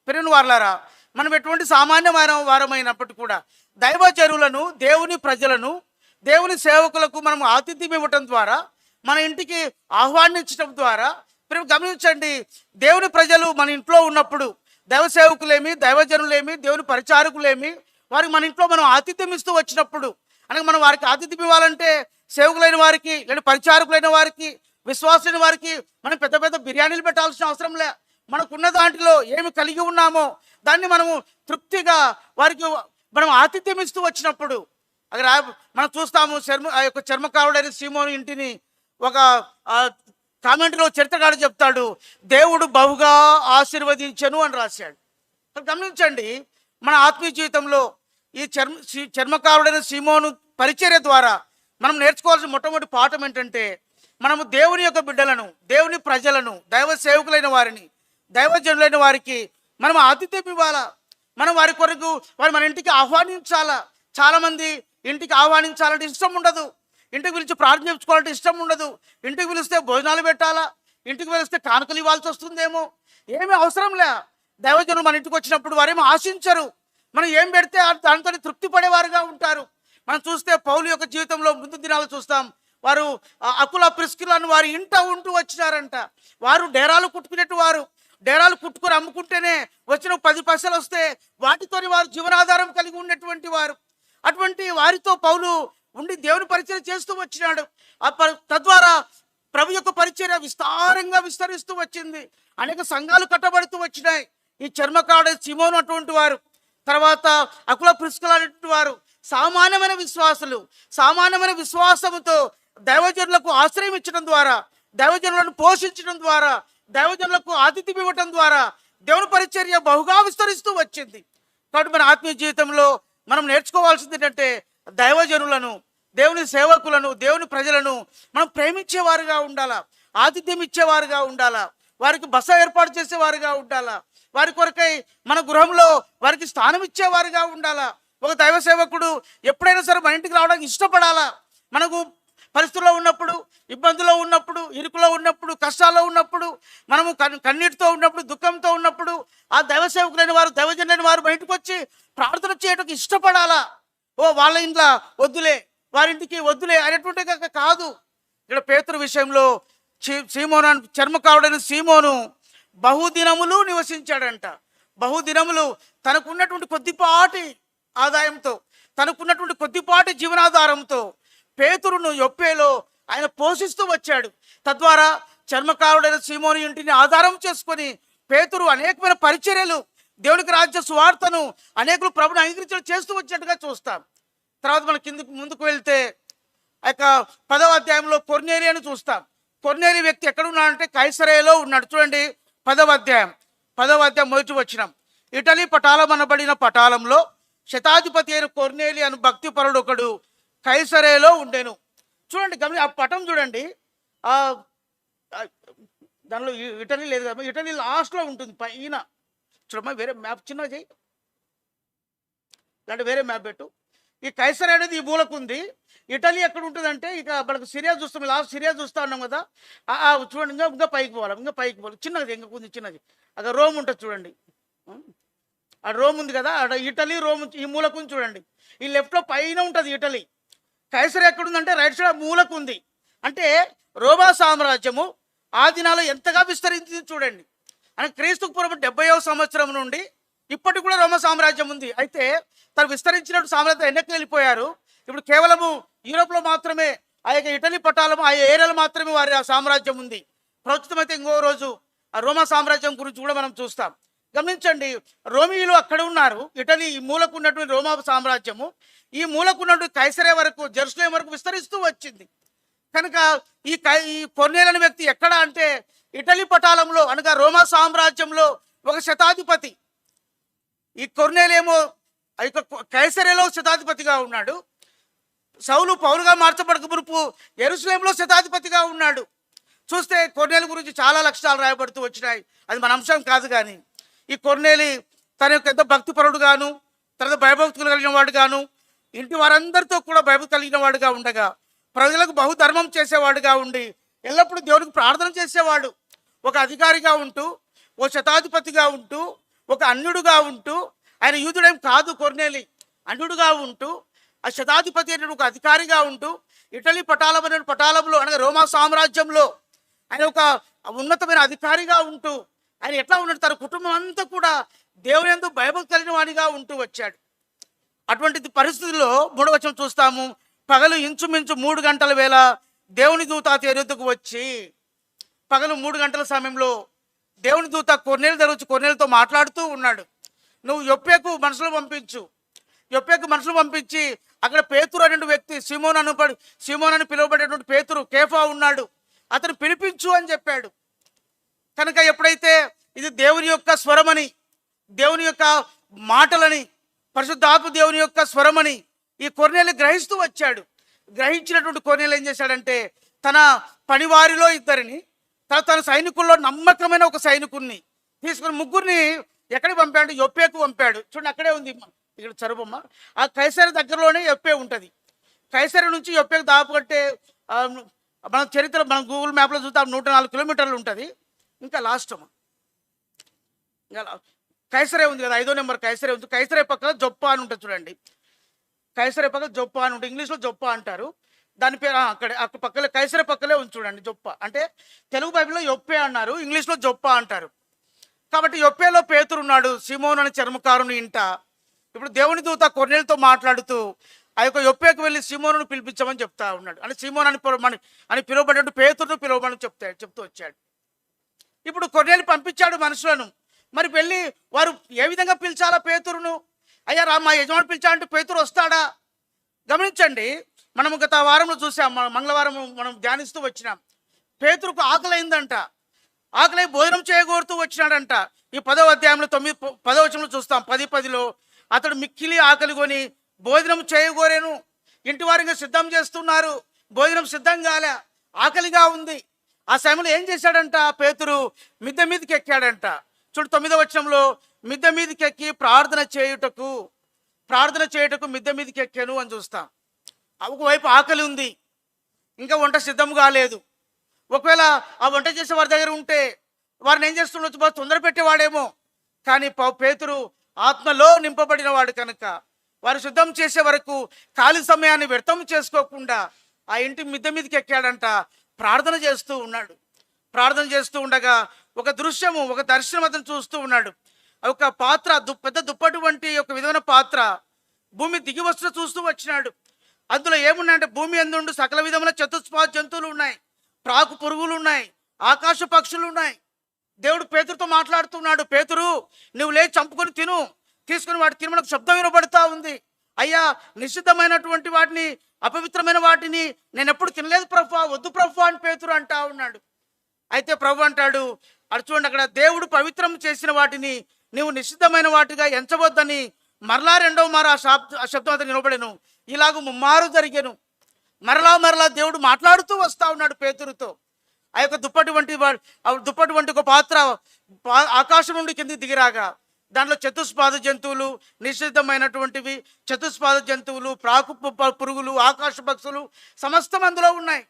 పెరిగిన వారలారా, మనం ఎటువంటి సామాన్యమైన వారమైనప్పటికీ కూడా దైవజనులను, దేవుని ప్రజలను, దేవుని సేవకులకు మనం ఆతిథ్యం ఇవ్వటం ద్వారా, మన ఇంటికి ఆహ్వానించడం ద్వారా, మీరు గమనించండి, దేవుని ప్రజలు మన ఇంట్లో ఉన్నప్పుడు, దైవ సేవకులేమి, దైవజనులేమి, దేవుని పరిచారకులేమి, వారికి మన ఇంట్లో మనం ఆతిథ్యం ఇస్తూ వచ్చినప్పుడు, అనగా మనం వారికి ఆతిథ్యం ఇవ్వాలంటే సేవకులైన వారికి లేదా పరిచారకులైన వారికి, విశ్వాసులైన వారికి మనం పెద్ద పెద్ద బిర్యానీలు పెట్టాల్సిన అవసరం లే. మనకున్న దాంట్లో ఏమి కలిగి ఉన్నామో దాన్ని మనము తృప్తిగా వారికి మనం ఆతిథ్యం ఇస్తూ వచ్చినప్పుడు, అక్కడ మనం చూస్తాము. ఆ యొక్క చర్మకారుడైన సీమోను ఇంటిని ఒక కామెంట్లో చరిత్రకారుడు చెప్తాడు, దేవుడు బహుగా ఆశీర్వదించెను అని రాశాడు. గమనించండి, మన ఆత్మీయ జీవితంలో ఈ చర్మకారుడైన సీమోను పరిచర్య ద్వారా మనం నేర్చుకోవాల్సిన మొట్టమొదటి పాఠం ఏంటంటే, మనము దేవుని యొక్క బిడ్డలను, దేవుని ప్రజలను, దైవ సేవకులైన వారిని, దైవజనులైన వారికి మనం ఆతిథ్యం ఇవ్వాలా. మనం వారి కొరకు వారు మన ఇంటికి ఆహ్వానించాలా. చాలామంది ఇంటికి ఆహ్వానించాలంటే ఇష్టం ఉండదు, ఇంటికి పిలిచి ప్రార్థన చేసుకోవాలంటే ఇష్టం ఉండదు, ఇంటికి పిలిస్తే భోజనాలు పెట్టాలా, ఇంటికి పిలిస్తే కానుకలు ఇవ్వాల్సి వస్తుందేమో, ఏమీ అవసరం లే. దైవజనులు మన ఇంటికి వచ్చినప్పుడు వారేమో ఆశించరు, మనం ఏం పెడితే దాంతో తృప్తి పడేవారుగా ఉంటారు. మనం చూస్తే పౌలు యొక్క జీవితంలో ముందు దినాలు చూస్తాం. వారు అకుల ప్రిస్కిలను వారి ఇంట ఉంటూ వచ్చినారంట. వారు డేరాలు కుట్టుకునేట్టు వారు డేరాలు కుట్టుకొని అమ్ముకుంటేనే వచ్చిన 10 పైసలు వస్తే వాటితోని వారు జీవనాధారం కలిగి ఉన్నటువంటి వారు. అటువంటి వారితో పౌలు ఉండి దేవుని పరిచయం చేస్తూ వచ్చినాడు. తద్వారా ప్రభు యొక్క పరిచర్య విస్తారంగా విస్తరిస్తూ వచ్చింది. అనేక సంఘాలు కట్టబడుతూ వచ్చినాయి. ఈ చర్మకాడు సిమోను అటువంటి వారు, తర్వాత అకుల ప్రిస్కిల అనేటువంటి వారు సామాన్యమైన విశ్వాసులు. సామాన్యమైన విశ్వాసముతో దైవజనులకు ఆశ్రయం ఇచ్చడం ద్వారా, దైవజనులను పోషించడం ద్వారా, దైవజనులకు ఆతిథ్యం ఇవ్వడం ద్వారా దేవుని పరిచర్య బహుగా విస్తరిస్తూ వచ్చింది. కాబట్టి మన ఆత్మీయ జీవితంలో మనం నేర్చుకోవాల్సింది ఏంటంటే దైవజనులను, దేవుని సేవకులను, దేవుని ప్రజలను మనం ప్రేమించేవారుగా ఉండాలా, ఆతిథ్యం ఇచ్చేవారుగా ఉండాలా, వారికి బస ఏర్పాటు చేసేవారుగా ఉండాలా, వారి కొరకై మన గృహంలో వారికి స్థానం ఇచ్చేవారుగా ఉండాలా. ఒక దైవ సేవకుడు ఎప్పుడైనా సరే మన ఇంటికి రావడానికి ఇష్టపడాలా. మనకు పరిస్థితుల్లో ఉన్నప్పుడు, ఇబ్బందుల్లో ఉన్నప్పుడు, ఇరుకులో ఉన్నప్పుడు, కష్టాల్లో ఉన్నప్పుడు, మనము కన్నీటితో ఉన్నప్పుడు, దుఃఖంతో ఉన్నప్పుడు ఆ దైవ సేవకులైన వారు, దైవజనులైన వారు బయటకు వచ్చి ప్రార్థన చేయడానికి ఇష్టపడాలా. వాళ్ళ ఇంట్లో వద్దులే, వారింటికి వద్దులే అనేటువంటి కాదు. ఇక్కడ పేతురు విషయంలో సీమోను చర్మకారుడైన సీమోను బహుదినములు నివసించాడంట. బహుదినములు తనకున్నటువంటి కొద్దిపాటి ఆదాయంతో, తనకున్నటువంటి కొద్దిపాటి జీవనాధారంతో పేతురును యొప్పేలో ఆయన పోషిస్తూ వచ్చాడు. తద్వారా చర్మకారుడైన సీమోను ఇంటిని ఆధారం చేసుకొని పేతురు అనేకమైన పరిచర్యలు, దేవునికి రాజ్య సువార్తను అనేకులు ప్రభుని అంగీకరించడం చేస్తూ వచ్చినట్టుగా చూస్తాం. తర్వాత మనం ముందుకు వెళ్తే ఆ యొక్క 10వ అధ్యాయంలో కొర్నేలియను చూస్తాం. కొర్నేలి వ్యక్తి ఎక్కడ ఉన్నాడంటే కైసరేలో ఉన్నాడు. చూడండి 10వ అధ్యాయం మొదటి వచనం. ఇటలీ పటాలం అనబడిన పటాలంలో శతాధిపతి అయిన కొర్నేలి అను భక్తిపరుడు ఒకడు కైసరేలో ఉండెను. చూడండి, గమని ఆ పటం చూడండి. దానిలో ఇటలీ లేదు కదా, ఇటలీ లాస్ట్లో ఉంటుంది పైన. చూడమ్మా, వేరే మ్యాప్ చిన్నగా చేయి, అంటే వేరే మ్యాప్ పెట్టు. ఈ కైసరే అనేది ఈ మూలకు ఉంది. ఇటలీ ఎక్కడ ఉంటుందంటే ఇక మనకు సిరియా చూస్తాం, లాస్ట్ సిరియా చూస్తూ ఉన్నాం కదా. చూడండి, ఇంకా పైకి పోవాలి, చిన్నది ఇంకా కొంచెం చిన్నది. అక్కడ రోమ్ ఉంటుంది చూడండి, ఆ రోమ్ ఉంది కదా, అక్కడ ఇటలీ రోమ్ ఈ మూలకు ఉంది చూడండి. ఈ లెఫ్ట్లో పైన ఉంటుంది ఇటలీ. కైసరే ఎక్కడుందంటే రైట్ సైడ్ మూలకు ఉంది. అంటే రోమా సామ్రాజ్యము ఆ దినాల్లో ఎంతగా విస్తరించింది చూడండి. అని క్రీస్తుకు పూర్వం 70వ సంవత్సరం నుండి ఇప్పటికి కూడా రోమా సామ్రాజ్యం ఉంది. అయితే తను విస్తరించినట్టు సామ్రాజ్యం వెనక్కి వెళ్ళిపోయారు. ఇప్పుడు కేవలము యూరోప్లో మాత్రమే ఆ యొక్క ఇటలీ పటాలము, ఆ ఏరియాలో మాత్రమే వారి ఆ సామ్రాజ్యం ఉంది. ప్రస్తుతం అయితే ఇంకో రోజు ఆ రోమా సామ్రాజ్యం గురించి కూడా మనం చూస్తాం. గమనించండి, రోమియోలు అక్కడ ఉన్నారు. ఇటలీ ఈ మూలకు ఉన్నటువంటి రోమా సామ్రాజ్యము ఈ మూలకు ఉన్నటువంటి కైసరే వరకు, జెరూసలేం వరకు విస్తరిస్తూ వచ్చింది. కనుక ఈ కొర్నేలి వ్యక్తి ఎక్కడ అంటే ఇటలీ పటాలంలో అనగా రోమా సామ్రాజ్యంలో ఒక శతాధిపతి. ఈ కొర్నేలేమో కైసరేలో శతాధిపతిగా ఉన్నాడు. సౌలు పౌలుగా మార్చబడక మునుపు యెరూషలేములో శతాధిపతిగా ఉన్నాడు. చూస్తే కొర్నేలి గురించి చాలా లక్షణాలు రాయబడుతూ వచ్చినాయి. అది మన అంశం కాదు. కానీ ఈ కొర్నేలి తన యొక్క ఎంత భక్తిపరుడు గాను, తర్వాత భయభక్తులు కలిగిన వాడు గాను, ఇంటి వారందరితో కూడా భయభక్తి కలిగిన వాడుగా ఉండగా, ప్రజలకు బహుధర్మం చేసేవాడుగా ఉండి ఎల్లప్పుడూ దేవుడికి ప్రార్థన చేసేవాడు. ఒక అధికారిగా ఉంటూ, ఓ శతాధిపతిగా ఉంటూ, ఒక అన్యుడుగా ఉంటూ, ఆయన యూదుడేం కాదు కొర్నేలి, అన్యుడుగా ఉంటూ, ఆ శతాధిపతి అనే ఒక అధికారిగా ఉంటూ, ఇటలీ పటాలం అనే పటాలంలో అనగా రోమా సామ్రాజ్యంలో ఆయన ఒక ఉన్నతమైన అధికారిగా ఉంటూ, ఆయన ఎట్లా ఉన్నాడు, తన కుటుంబం అంతా కూడా దేవుని యందు భయభక్తి కలిగిన వాడిగా ఉంటూ వచ్చాడు. అటువంటి పరిస్థితుల్లో 3వ వచనం చూస్తాము. పగలు ఇంచుమించు 3 గంటల వేళ దేవుని దూత అతని ఎదుటకు వచ్చి, పగలు 3 గంటల సమయంలో దేవుని దూత కొర్నేలి దగ్గర వచ్చి కొర్నేలితో మాట్లాడుతూ ఉన్నాడు. నువ్వు యొప్పేకు మనుషులు పంపించి అక్కడ పేతురు అనే వ్యక్తి, సిమోన్ అని పిలువబడేటువంటి పేతురు, కేఫా ఉన్నాడు, అతను పిలిపించు అని చెప్పాడు. కనుక ఎప్పుడైతే ఇది దేవుని యొక్క స్వరమని, దేవుని యొక్క మాటలని, పరిశుద్ధాత్మ దేవుని యొక్క స్వరమని ఈ కొర్నేలి గ్రహిస్తూ వచ్చాడు. గ్రహించినటువంటి కొర్నేలి ఏం చేశాడంటే తన పనివారిలో 2, తన సైనికుల్లో నమ్మకమైన ఒక సైనికుడిని తీసుకుని 3 ఎక్కడికి పంపాడు? యొప్పేకు పంపాడు. చూడండి, అక్కడే ఉంది ఇక్కడ చరుబమ్మ. ఆ కైసరే దగ్గరలోనే యొప్పే ఉంటుంది. కైసరే నుంచి యొప్పేకు దాదాపు అంటే మన చరిత్ర, మన గూగుల్ మ్యాప్లో చూస్తే 104 కిలోమీటర్లు ఉంటుంది. ఇంకా లాస్ట్ ఇంకా కైసరే ఉంది కదా, 5వ నెంబర్ కైసరే ఉంది. కైసరే పక్కన జొప్ప అని ఉంటుంది చూడండి. కైసరే పక్కల జొప్ప అని ఉంటుంది, ఇంగ్లీష్లో జొప్ప అంటారు. దాని పేరు అక్కడ పక్కలే కైసరే పక్కలే ఉంది చూడండి జొప్ప. అంటే తెలుగు బైబిల్లో యొప్పే అన్నారు, ఇంగ్లీష్లో జొప్ప అంటారు. కాబట్టి యొప్పేలో పేతురు ఉన్నాడు, సీమోను అనే చర్మకారుని ఇంట. ఇప్పుడు దేవుని దూత కొర్నేలుతో మాట్లాడుతూ ఆ యొక్క యొప్పేకు వెళ్ళి సీమోనును పిలిపించమని చెప్తా ఉన్నాడు. అంటే సీమోను అని పిలువబడ్డ పేతురును పిలువమని చెప్తూ వచ్చాడు. ఇప్పుడు కొర్నేలు పంపించాడు మనుషులను. మరి వెళ్ళి వారు ఏ విధంగా పిలిచాలా పేతురును? అయ్యా రా మా యజమాని పిలిచాడంటే పేతురు వస్తాడా? గమనించండి, మనం గత వారంలో చూసాం, మంగళవారం మనం ధ్యానిస్తూ వచ్చినాం. పేతురుకు ఆకలైందంట, ఆకలై భోజనం చేయగోరుతూ వచ్చినాడంట. ఈ 10వ అధ్యాయంలో 10వ వచనంలో చూస్తాం. 10:10 అతడు మిక్కిలి ఆకలి కొని భోజనం చేయగోరేను. ఇంటి వారిగా సిద్ధం చేస్తున్నారు, భోజనం సిద్ధం కాలే, ఆకలిగా ఉంది. ఆ సమయంలో ఏం చేశాడంట? పేతురు మిద్దె మీదకి ఎక్కాడంట. చూడు 9వ వచనంలో, మిద్దె మీదకి ఎక్కి ప్రార్థన చేయుటకు మిద్దె మీదకి ఎక్కాను అని చూస్తాం. ఒకవైపు ఆకలి ఉంది, ఇంకా వంట సిద్ధం కాలేదు. ఒకవేళ ఆ వంట చేసే వారి దగ్గర ఉంటే వారిని ఏం చేస్తుండొచ్చు, బాగా తొందర పెట్టేవాడేమో. కానీ పేతురు ఆత్మలో నింపబడిన వాడు కనుక వారు సిద్ధం చేసే వరకు ఖాళీ సమయాన్ని వ్యర్థం చేసుకోకుండా ఆ ఇంటి మిద్దె మీదకి ఎక్కాడంట. ప్రార్థన చేస్తూ ఉన్నాడు. ప్రార్థన చేస్తూ ఉండగా ఒక దృశ్యము, ఒక దర్శనం అతను చూస్తూ ఉన్నాడు. ఒక పాత్ర, పెద్ద దుప్పటి వంటి ఒక విధమైన పాత్ర భూమి దిగి వస్తూ చూస్తూ వచ్చినాడు. అందులో ఏమున్నాయంటే భూమి ఎందుండు సకల విధముల చతుస్పాద జంతువులు ఉన్నాయి, ప్రాకు పురుగులు ఉన్నాయి, ఆకాశ పక్షులు ఉన్నాయి. దేవుడు పేతురుతో మాట్లాడుతున్నాడు, పేతురు నువ్వు లేచి చంపుకొని తిను, తీసుకుని వాటి తిను. మనకు శబ్దం వినబడతా ఉంది. అయ్యా నిషిద్ధమైనటువంటి వాటిని, అపవిత్రమైన వాటిని నేను ఎప్పుడు తినలేదు ప్రభువా, వద్దు ప్రభువా అని పేతురు అంటా ఉన్నాడు. అయితే ప్రభు అంటాడు, అటు చూడండి, అక్కడ దేవుడు పవిత్రం చేసిన వాటిని నువ్వు నిషిద్ధమైన వాటిగా ఎంచవద్దని మరలా రెండవ మారు ఆ శబ్దం అతను వినబడెను. ఇలాగ ముమ్మారు జరిగాను. మరలా దేవుడు మాట్లాడుతూ వస్తా ఉన్నాడు పేతురుతో. ఆ యొక్క దుప్పటి వంటి ఒక పాత్ర ఆకాశం నుండి కిందికి దిగిరాగా దాంట్లో చతుస్పాద జంతువులు, నిషిద్ధమైనటువంటివి చతుస్పాద జంతువులు, ప్రాకు పురుగులు, ఆకాశ పక్షులు సమస్తం అందులో ఉన్నాయి.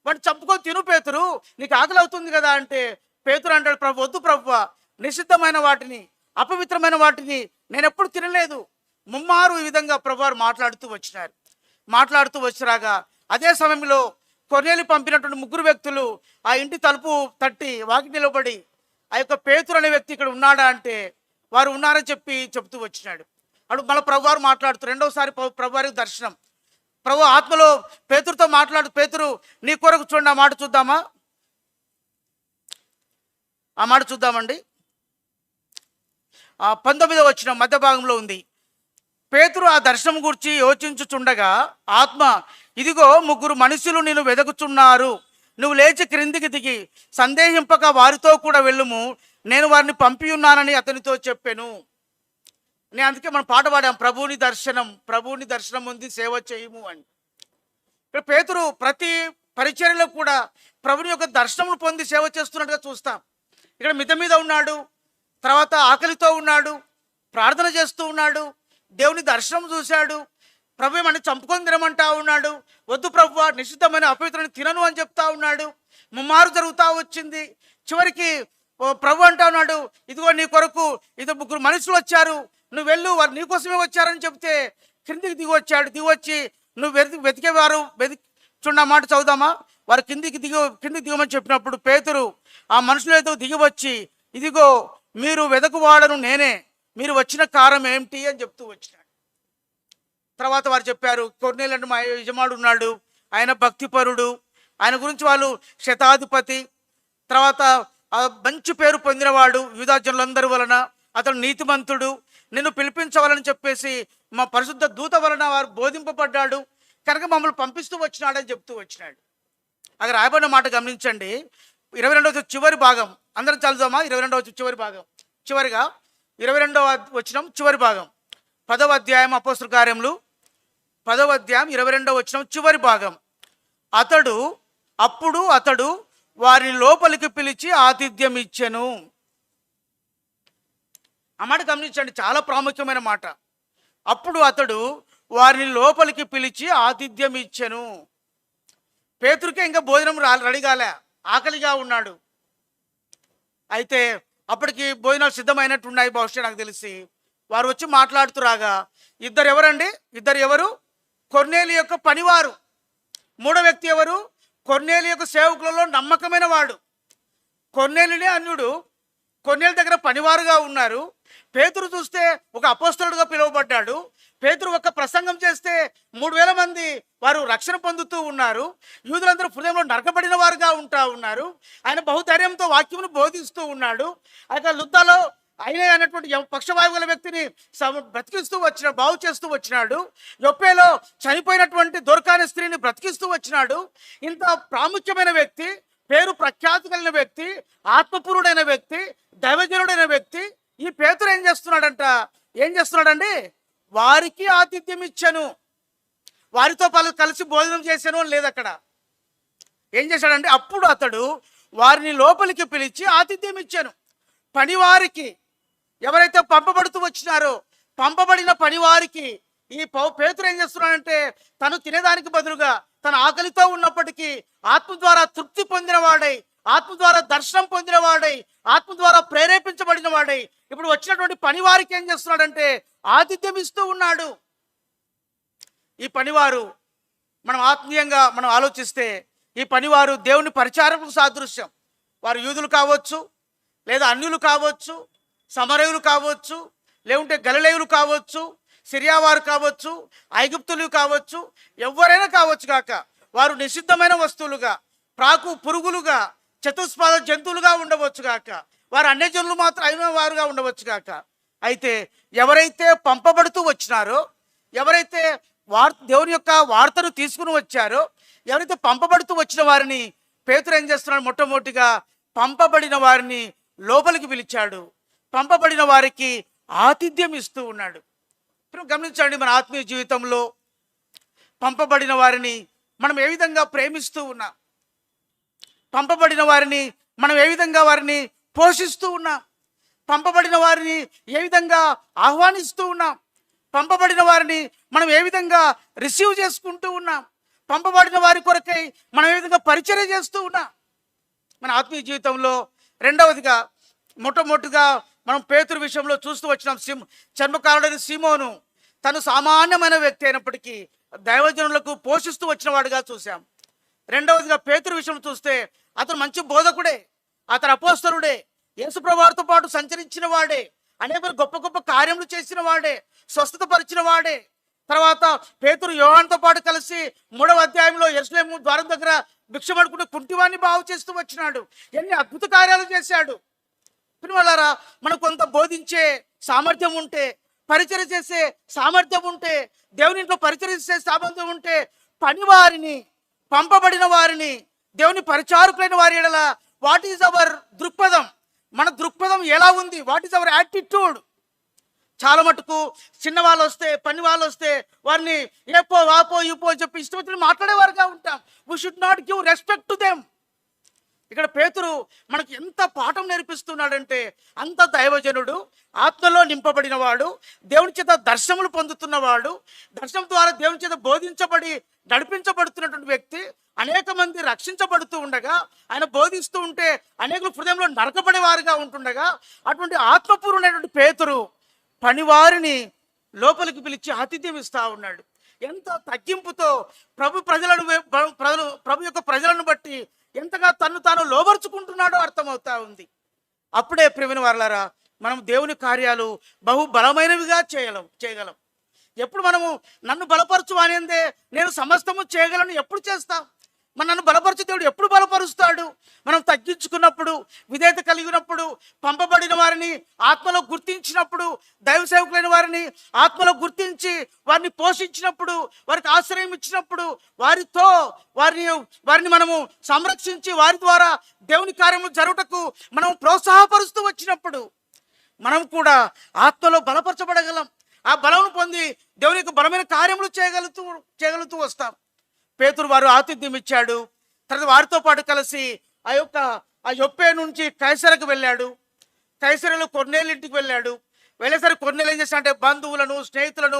వాటిని చంపుకొని తిను పేతురు, నీకు ఆకలి అవుతుంది కదా అంటే పేతురు అంటాడు, ప్రభు వద్దు ప్రభువా, నిషిద్ధమైన వాటిని, అపవిత్రమైన వాటిని నేను ఎప్పుడు తినలేదు. ముమ్మారు ఈ విధంగా ప్రభువారు మాట్లాడుతూ వచ్చిరాగా అదే సమయంలో కొర్నేలు పంపినటువంటి 3 వ్యక్తులు ఆ ఇంటి తలుపు తట్టి వాకి నిలబడి ఆ యొక్క పేతురు అనే వ్యక్తి ఇక్కడ ఉన్నాడా అంటే వారు ఉన్నారని చెప్తూ వచ్చినాడు. అప్పుడు మళ్ళీ ప్రభువారు మాట్లాడుతూ రెండోసారి ప్రభువారికి దర్శనం. ప్రభు ఆత్మలో పేతురుతో మాట్లాడుతూ, పేతురు నీ కొరకు చూడండి, ఆ మాట చూద్దామండి. 19వ వచనం మధ్య భాగంలో ఉంది. పేతురు ఆ దర్శనం గురించి యోచించుచుండగా ఆత్మ, ఇదిగో 3 మనుషులు నిన్ను వెదకుచున్నారు, నువ్వు లేచి క్రిందికి దిగి సందేహింపక వారితో కూడా వెళ్ళుము, నేను వారిని పంపి ఉన్నానని అతనితో చెప్పాను. నేను అందుకే మనం పాట పాడాం, ప్రభువుని దర్శనం ఉంది సేవ చేయము అని. ఇక్కడ పేతురు ప్రతి పరిచర్యలో కూడా ప్రభుని యొక్క దర్శనం పొంది సేవ చేస్తున్నట్టుగా చూస్తాం. ఇక్కడ మిద్ద మీద ఉన్నాడు, తర్వాత ఆకలితో ఉన్నాడు, ప్రార్థన చేస్తూ ఉన్నాడు, దేవుని దర్శనం చూశాడు. ప్రభు మన చంపుకొని తినమంటా ఉన్నాడు, వద్దు ప్రభువా నిషిద్ధమైన అపవిత్రాన్ని తినను అని చెప్తా ఉన్నాడు. ముమ్మారు జరుగుతూ వచ్చింది. చివరికి ప్రభు అంటా ఉన్నాడు, ఇదిగో నీ కొరకు 3 మనుషులు వచ్చారు, నువ్వు వెళ్ళు, వారు నీకోసమే వచ్చారని చెప్తే కిందికి దిగొచ్చి నువ్వు వెతికేవారు చూడ మాట చదువుదామా. వారు కిందికి దిగమని చెప్పినప్పుడు పేతురు ఆ మనుషులతో దిగివచ్చి, ఇదిగో మీరు వెదకువాడను నేనే, మీరు వచ్చిన కారణం ఏమిటి అని చెప్తూ వచ్చినాడు. తర్వాత వారు చెప్పారు, కొర్నేలు అంటే మా యజమానుడు ఉన్నాడు, ఆయన భక్తిపరుడు, ఆయన గురించి వాళ్ళు శతాధిపతి, తర్వాత మంచి పేరు పొందినవాడు యూదా జనులందరి వలన, అతడు నీతిమంతుడు, నిన్ను పిలిపించవాలని చెప్పేసి మా పరిశుద్ధ దూత వలన వారు బోధింపబడ్డాడు కనుక మమ్మల్ని పంపిస్తూ వచ్చినాడని చెప్తూ వచ్చినాడు. అక్కడ రాయబడిన మాట గమనించండి. 22వ చివరి భాగం అందరం చదువుదామా. 22వ చివరి భాగం, చివరిగా 22వ వచనం చివరి భాగం, 10వ అధ్యాయం అపోస్తలుల కార్యములు 10వ అధ్యాయం 22వ వచనం చివరి భాగం. అప్పుడు అతడు వారిని లోపలికి పిలిచి ఆతిథ్యం ఇచ్చెను. ఆ మాట గమనించండి, చాలా ప్రాముఖ్యమైన మాట. అప్పుడు అతడు వారిని లోపలికి పిలిచి ఆతిథ్యం ఇచ్చెను. పేతురుకే ఇంకా భోజనం రెడీ కాలే, ఆకలిగా ఉన్నాడు. అయితే అప్పటికి భోజనాలు సిద్ధమైనట్టున్నాయి బహుశా నాకు తెలిసి. వారు వచ్చి మాట్లాడుతూ రాగా, ఇద్దరు ఎవరు? కొర్నేలి యొక్క పనివారు. మూడో వ్యక్తి ఎవరు? కొర్నేలి యొక్క సేవకులలో నమ్మకమైన వాడు. కొర్నేలినే అన్యుడు, కొర్నేలి దగ్గర పనివారుగా ఉన్నారు. పేతురు చూస్తే ఒక అపోస్తలుడుగా పిలువబడ్డాడు. పేతురు ఒక ప్రసంగం చేస్తే 3000 మంది వారు రక్షణ పొందుతూ ఉన్నారు. యూదులందరూ హృదయంలో నరకబడిన వారుగా ఉన్నారు. ఆయన బహుధైర్యంతో వాక్యమును బోధిస్తూ ఉన్నాడు. అయితే లుద్దాలో అయినే అనేటువంటి పక్షవాయువు గల వ్యక్తిని బ్రతికిస్తూ వచ్చిన బాగు చేస్తూ వచ్చినాడు. యొప్పేలో చనిపోయినటువంటి దొరకాని స్త్రీని బ్రతికిస్తూ వచ్చినాడు. ఇంత ప్రాముఖ్యమైన వ్యక్తి, పేరు ప్రఖ్యాతి కలిగిన వ్యక్తి, ఆత్మపూరుడైన వ్యక్తి, దైవజనుడైన వ్యక్తి ఈ పేతురు ఏం చేస్తున్నాడండి? వారికి ఆతిథ్యం ఇచ్చాను, వారితో కలిసి భోజనం చేశాను అని లేదు అక్కడ. ఏం చేశాడంటే అప్పుడు అతడు వారిని లోపలికి పిలిచి ఆతిథ్యం ఇచ్చాను. పనివారికి, ఎవరైతే పంపబడుతూ వచ్చినారో పంపబడిన పనివారికి ఈ పేతురు ఏం చేస్తున్నాడంటే తను తినేదానికి బదులుగా తన ఆకలితో ఉన్నప్పటికీ ఆత్మ ద్వారా తృప్తి పొందిన వాడై, ఆత్మ ద్వారా దర్శనం పొందిన వాడై, ఆత్మ ద్వారా ప్రేరేపించబడిన వాడై ఇప్పుడు వచ్చినటువంటి పనివారికి ఏం చేస్తున్నాడంటే ఆతిథ్యం ఇస్తూ ఉన్నాడు. ఈ పనివారు మనం ఆత్మీయంగా మనం ఆలోచిస్తే ఈ పనివారు దేవుని పరిచారకులకు సాదృశ్యం. వారు యూదులు కావచ్చు, లేదా అన్యులు కావచ్చు, సమరయులు కావచ్చు, లేకుంటే గలిలయులు కావచ్చు, సిరియా వారు కావచ్చు, ఐగుప్తులు కావచ్చు, ఎవరైనా కావచ్చు కాక వారు నిషిద్ధమైన వస్తువులుగా, ప్రాకు పురుగులుగా, చతుస్పాద జంతువులుగా ఉండవచ్చు కాక, వారు అన్యజనులు మాత్రం అయిన వారుగా ఉండవచ్చు కాక. అయితే ఎవరైతే పంపబడుతూ వచ్చినారో, ఎవరైతే దేవుని యొక్క వార్తను తీసుకుని వచ్చారో, ఎవరైతే పంపబడుతూ వచ్చిన వారిని పేతురు ఏం చేస్తున్నాడు? మొట్టమొదటిగా పంపబడిన వారిని లోపలికి పిలిచాడు, పంపబడిన వారికి ఆతిథ్యం ఇస్తూ ఉన్నాడు. గమనించండి, మన ఆత్మీయ జీవితంలో పంపబడిన వారిని మనం ఏ విధంగా ప్రేమిస్తూ ఉన్నాం, పంపబడిన వారిని మనం ఏ విధంగా వారిని పోషిస్తూ ఉన్నాం, పంపబడిన వారిని ఏ విధంగా ఆహ్వానిస్తూ ఉన్నాం, పంపబడిన వారిని మనం ఏ విధంగా రిసీవ్ చేసుకుంటూ ఉన్నాం, పంపబడిన వారి కొరకై మనం ఏ విధంగా పరిచర్య చేస్తూ ఉన్నాం. మన ఆత్మీయ జీవితంలో రెండవదిగా మొట్టమొదటిగా మనం పేతురు విషయంలో చూస్తూ వచ్చినాం. చర్మకారుడైన సీమోను తను సామాన్యమైన వ్యక్తి అయినప్పటికీ దైవజనులకు పోషిస్తూ వచ్చిన వాడుగా చూసాం. రెండవదిగా పేతురు విషయంలో చూస్తే అతను మంచి బోధకుడే, అతను అపోస్తలుడే, యేసుప్రభువుతో పాటు సంచరించిన వాడే, అనేక గొప్ప గొప్ప కార్యములు చేసిన వాడే, స్వస్థత పరిచిన వాడే. తర్వాత పేతురు యోహానుతో పాటు కలిసి 3వ అధ్యాయంలో యెరూషలేము ద్వారం దగ్గర భిక్షమడుకుంటూ కుంటివాన్ని బాగు చేస్తూ వచ్చినాడు. ఎన్ని అద్భుత కార్యాలు చేశాడు. పిల్లలారా, మనకు కొంత బోధించే సామర్థ్యం ఉంటే, పరిచర్య చేసే సామర్థ్యం ఉంటే, దేవుని ఇంట్లో పరిచర్య చేసే సామర్థ్యం ఉంటే, పనివారిని, పంపబడిన వారిని, దేవుని పరిచారకులైన వారి ఎడల వాట్ ఈజ్ అవర్ దృక్పథం, మన దృక్పథం ఎలా ఉంది, వాట్ ఈజ్ అవర్ యాటిట్యూడ్. చాలా మటుకు చిన్న వాళ్ళు వస్తే, పని వాళ్ళు వస్తే వారిని ఏపో వాపో ఇపో అని చెప్పి ఇష్టం మాట్లాడేవారుగా ఉంటాం. We should not give respect to them. ఇక్కడ పేతురు మనకు ఎంత పాఠం నేర్పిస్తున్నాడంటే, అంత దైవజనుడు, ఆత్మలో నింపబడిన వాడు, దేవుని చేత దర్శనములు పొందుతున్నవాడు, దర్శనం ద్వారా దేవుని చేత బోధించబడి నడిపించబడుతున్నటువంటి వ్యక్తి, అనేక మంది రక్షించబడుతూ ఉండగా ఆయన బోధిస్తూ ఉంటే అనేక హృదయంలో నరకబడేవారుగా ఉంటుండగా అటువంటి ఆత్మపూర్ణమైనటువంటి పేతురు పనివారిని లోపలికి పిలిచి ఆతిథ్యం ఇస్తూ ఉన్నాడు. ఎంత తగ్గింపుతో ప్రభు యొక్క ప్రజలను బట్టి ఎంతగా తను తాను లోబరుచుకుంటున్నాడో అర్థమవుతా ఉంది. అప్పుడే ప్రియమైన వారలారా, మనం దేవుని కార్యాలు బహు బలమైనవిగా చేయగలం. ఎప్పుడు మనము నన్ను బలపరచు అనేందే నేను సమస్తము చేయగలను ఎప్పుడు చేస్తాం? నన్ను బలపరచు దేవుడు ఎప్పుడు బలపరుస్తాడు? మనం తగ్గించుకున్నప్పుడు, విధేయత కలిగినప్పుడు, పంపబడిన వారిని ఆత్మలో గుర్తించినప్పుడు, దైవ సేవకులైన వారిని ఆత్మలో గుర్తించి వారిని పోషించినప్పుడు, వారికి ఆశ్రయం ఇచ్చినప్పుడు, వారిని మనము సంరక్షించి వారి ద్వారా దేవుని కార్యములు జరుగుటకు మనం ప్రోత్సాహపరుస్తూ వచ్చినప్పుడు మనం కూడా ఆత్మలో బలపరచబడగలం. ఆ బలమును పొంది దేవుని యొక్క బలమైన కార్యములు చేయగలుగుతూ వస్తాం. పేతురు వారు ఆతిథ్యం ఇచ్చాడు. తర్వాత వారితో పాటు కలిసి ఆ యొప్పే నుంచి కైసరకు వెళ్ళాడు. కైసరలో కొర్నేలు ఇంటికి వెళ్ళాడు. వెళ్ళేసరికి కొర్నేలు ఏం చేశాడంటే బంధువులను, స్నేహితులను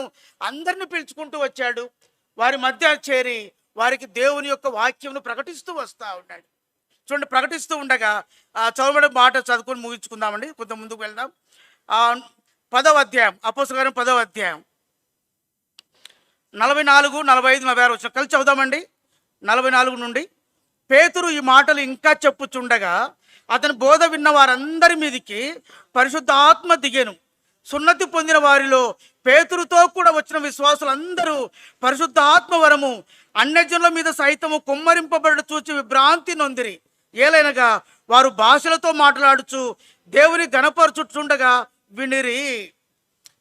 అందరిని పిలుచుకుంటూ వచ్చాడు. వారి మధ్య చేరి వారికి దేవుని యొక్క వాక్యంను ప్రకటిస్తూ వస్తూ ఉన్నాడు. చూడండి, ప్రకటిస్తూ ఉండగా చదవడం మాట చదువుకొని ముగించుకుందామండి. కొంత ముందుకు వెళ్దాం. 10వ అధ్యాయం, అపోస్తలుల కార్యం 10వ అధ్యాయం 44, 45, 46 వచ్చిన కలిసి చదువుదామండి. 44 నుండి. పేతురు ఈ మాటలు ఇంకా చెప్పుచుండగా అతని బోధ విన్న వారందరి మీదికి పరిశుద్ధాత్మ దిగెను. సున్నతి పొందిన వారిలో పేతురుతో కూడా వచ్చిన విశ్వాసులందరూ పరిశుద్ధాత్మ వరము అన్యజనుల మీద సైతము కుమ్మరింపబడి చూచి విభ్రాంతి నొందిరి. ఏలైనగా వారు భాషలతో మాట్లాడుచు దేవుని గణపరచుచుండగా వినిరి.